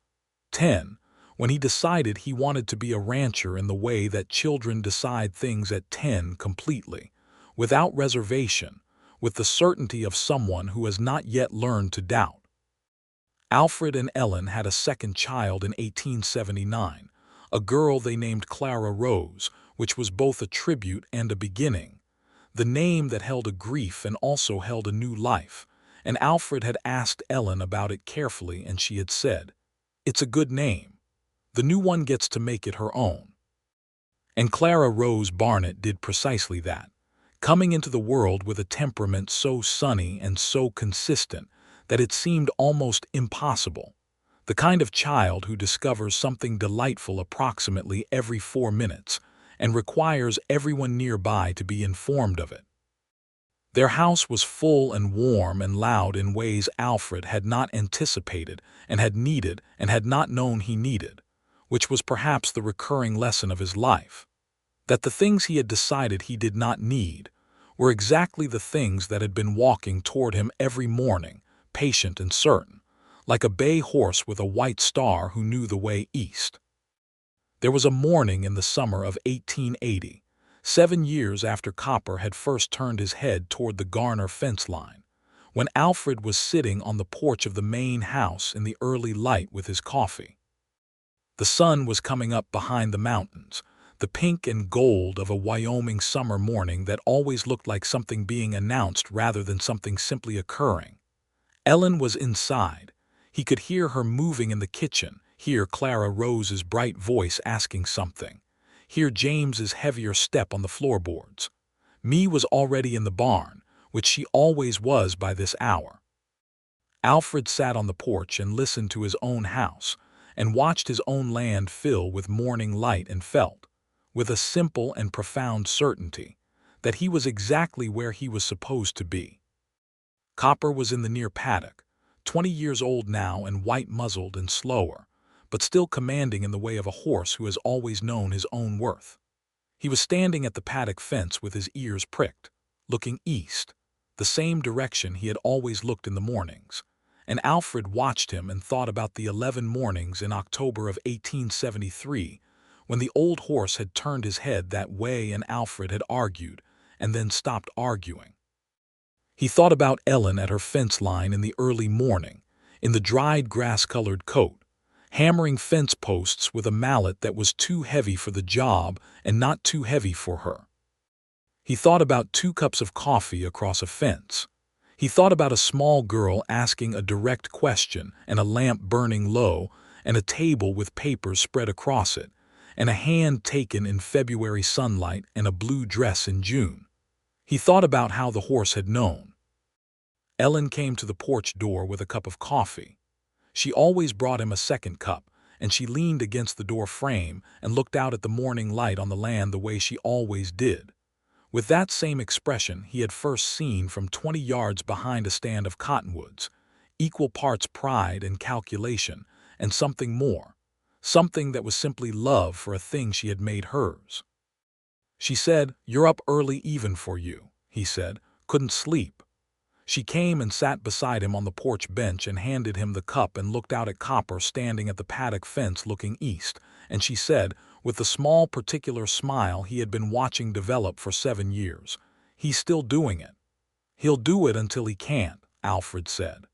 10 when he decided he wanted to be a rancher in the way that children decide things at 10 completely, without reservation, with the certainty of someone who has not yet learned to doubt. Alfred and Ellen had a second child in 1879, a girl they named Clara Rose, which was both a tribute and a beginning, the name that held a grief and also held a new life, and Alfred had asked Ellen about it carefully and she had said, "It's a good name. The new one gets to make it her own." And Clara Rose Barnett did precisely that, coming into the world with a temperament so sunny and so consistent that it seemed almost impossible, the kind of child who discovers something delightful approximately every 4 minutes and requires everyone nearby to be informed of it. Their house was full and warm and loud in ways Alfred had not anticipated and had needed and had not known he needed, which was perhaps the recurring lesson of his life, that the things he had decided he did not need were exactly the things that had been walking toward him every morning, patient and certain, like a bay horse with a white star who knew the way east. There was a morning in the summer of 1880, 7 years after Copper had first turned his head toward the Garner fence line, when Alfred was sitting on the porch of the main house in the early light with his coffee. The sun was coming up behind the mountains, the pink and gold of a Wyoming summer morning that always looked like something being announced rather than something simply occurring. Ellen was inside. He could hear her moving in the kitchen, hear Clara Rose's bright voice asking something, hear James's heavier step on the floorboards. Me was already in the barn, which she always was by this hour. Alfred sat on the porch and listened to his own house, and watched his own land fill with morning light and felt, with a simple and profound certainty, that he was exactly where he was supposed to be. Copper was in the near paddock, 20 years old now and white-muzzled and slower, but still commanding in the way of a horse who has always known his own worth. He was standing at the paddock fence with his ears pricked, looking east, the same direction he had always looked in the mornings, and Alfred watched him and thought about the 11 mornings in October of 1873 when the old horse had turned his head that way and Alfred had argued, and then stopped arguing. He thought about Ellen at her fence line in the early morning, in the dried grass-colored coat, hammering fence posts with a mallet that was too heavy for the job and not too heavy for her. He thought about 2 cups of coffee across a fence. He thought about a small girl asking a direct question and a lamp burning low and a table with papers spread across it and a hand taken in February sunlight and a blue dress in June. He thought about how the horse had known. Ellen came to the porch door with a cup of coffee. She always brought him a second cup, and she leaned against the door frame and looked out at the morning light on the land the way she always did, with that same expression he had first seen from 20 yards behind a stand of cottonwoods, equal parts pride and calculation, and something more, something that was simply love for a thing she had made hers. She said, "You're up early even for you," he said. "Couldn't sleep." She came and sat beside him on the porch bench and handed him the cup and looked out at Copper standing at the paddock fence looking east, and she said, with the small particular smile he had been watching develop for 7 years, "He's still doing it." "He'll do it until he can't," Alfred said.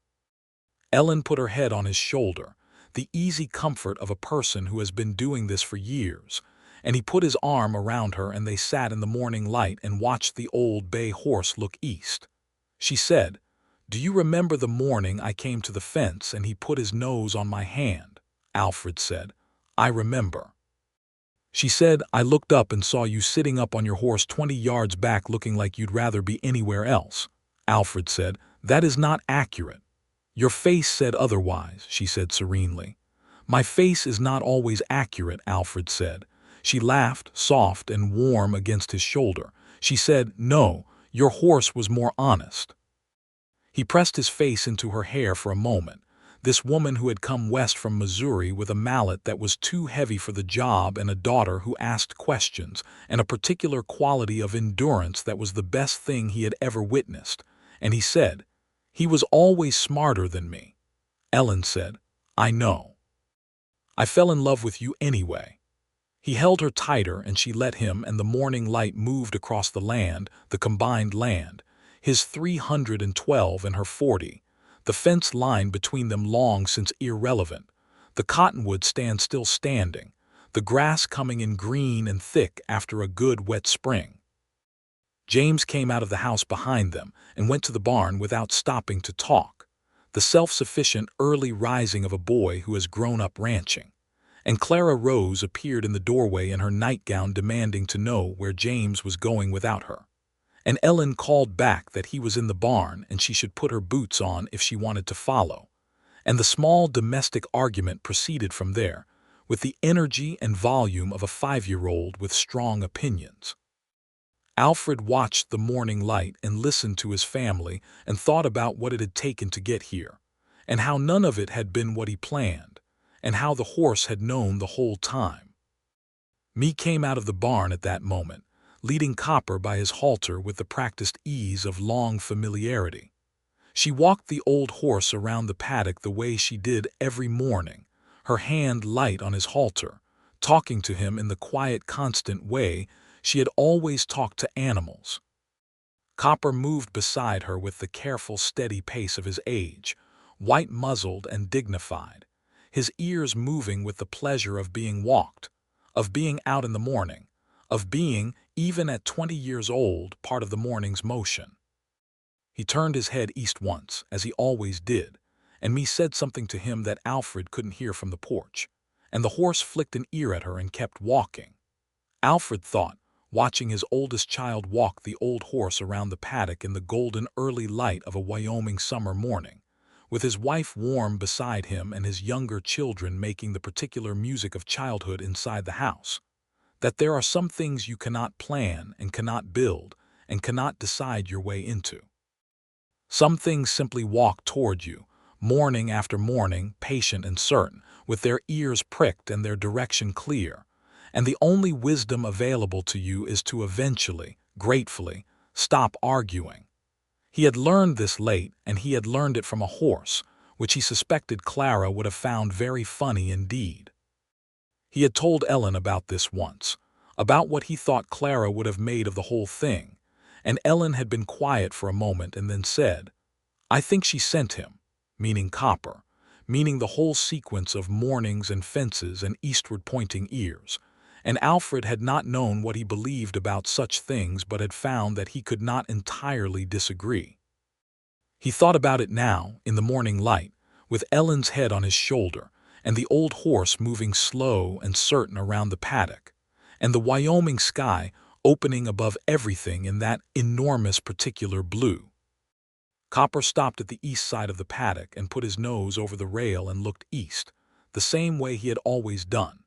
Ellen put her head on his shoulder, the easy comfort of a person who has been doing this for years, and he put his arm around her and they sat in the morning light and watched the old bay horse look east. She said, "Do you remember the morning I came to the fence and he put his nose on my hand?" Alfred said, "I remember." She said, "I looked up and saw you sitting up on your horse 20 yards back looking like you'd rather be anywhere else." Alfred said, "That is not accurate." "Your face said otherwise," she said serenely. "My face is not always accurate," Alfred said. She laughed, soft and warm against his shoulder. She said, "No, your horse was more honest." He pressed his face into her hair for a moment, this woman who had come west from Missouri with a mallet that was too heavy for the job and a daughter who asked questions and a particular quality of endurance that was the best thing he had ever witnessed. And he said, "He was always smarter than me." Ellen said, "I know. I fell in love with you anyway." He held her tighter and she let him, and the morning light moved across the land, the combined land, his 312 and her 40, the fence line between them long since irrelevant, the cottonwood stand still standing, the grass coming in green and thick after a good wet spring. James came out of the house behind them and went to the barn without stopping to talk, the self-sufficient early rising of a boy who has grown up ranching. And Clara Rose appeared in the doorway in her nightgown demanding to know where James was going without her. And Ellen called back that he was in the barn and she should put her boots on if she wanted to follow. And the small domestic argument proceeded from there, with the energy and volume of a 5-year-old with strong opinions. Alfred watched the morning light and listened to his family and thought about what it had taken to get here, and how none of it had been what he planned, and how the horse had known the whole time. Me came out of the barn at that moment, leading Copper by his halter with the practiced ease of long familiarity. She walked the old horse around the paddock the way she did every morning, her hand light on his halter, talking to him in the quiet, constant way she had always talked to animals. Copper moved beside her with the careful, steady pace of his age, white-muzzled and dignified, his ears moving with the pleasure of being walked, of being out in the morning, of being, even at 20 years old, part of the morning's motion. He turned his head east once, as he always did, and me said something to him that Alfred couldn't hear from the porch, and the horse flicked an ear at her and kept walking. Alfred thought, watching his oldest child walk the old horse around the paddock in the golden early light of a Wyoming summer morning, with his wife warm beside him and his younger children making the particular music of childhood inside the house, that there are some things you cannot plan and cannot build and cannot decide your way into. Some things simply walk toward you, morning after morning, patient and certain, with their ears pricked and their direction clear, and the only wisdom available to you is to eventually, gratefully, stop arguing. He had learned this late, and he had learned it from a horse, which he suspected Clara would have found very funny indeed. He had told Ellen about this once, about what he thought Clara would have made of the whole thing, and Ellen had been quiet for a moment and then said, "I think she sent him," meaning Copper, meaning the whole sequence of mornings and fences and eastward-pointing ears, and Alfred had not known what he believed about such things but had found that he could not entirely disagree. He thought about it now, in the morning light, with Ellen's head on his shoulder, and the old horse moving slow and certain around the paddock, and the Wyoming sky opening above everything in that enormous particular blue. Copper stopped at the east side of the paddock and put his nose over the rail and looked east, the same way he had always done,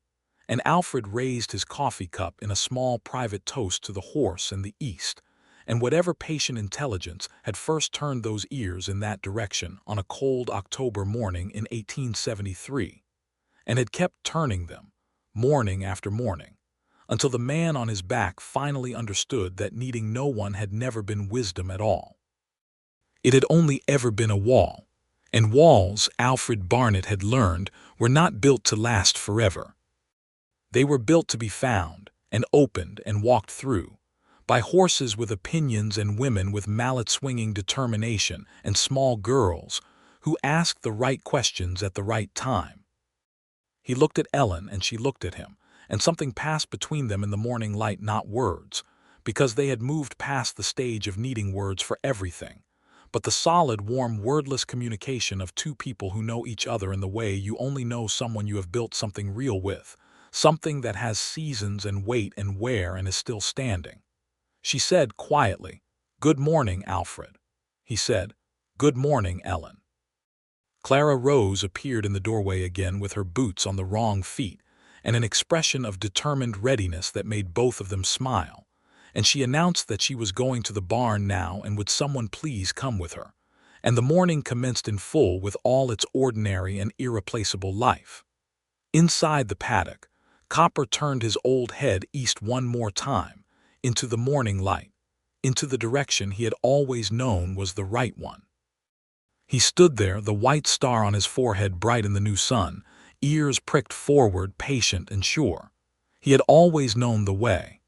and Alfred raised his coffee cup in a small private toast to the horse and the east, and whatever patient intelligence had first turned those ears in that direction on a cold October morning in 1873, and had kept turning them, morning after morning, until the man on his back finally understood that needing no one had never been wisdom at all. It had only ever been a wall, and walls, Alfred Barnett had learned, were not built to last forever. They were built to be found, and opened and walked through, by horses with opinions and women with mallet-swinging determination and small girls who asked the right questions at the right time. He looked at Ellen and she looked at him, and something passed between them in the morning light, not words, because they had moved past the stage of needing words for everything, but the solid, warm, wordless communication of two people who know each other in the way you only know someone you have built something real with, something that has seasons and weight and wear and is still standing. She said quietly, "Good morning, Alfred." He said, "Good morning, Ellen." Clara Rose appeared in the doorway again with her boots on the wrong feet and an expression of determined readiness that made both of them smile, and she announced that she was going to the barn now and would someone please come with her, and the morning commenced in full with all its ordinary and irreplaceable life. Inside the paddock, Copper turned his old head east one more time, into the morning light, into the direction he had always known was the right one. He stood there, the white star on his forehead bright in the new sun, ears pricked forward, patient and sure. He had always known the way.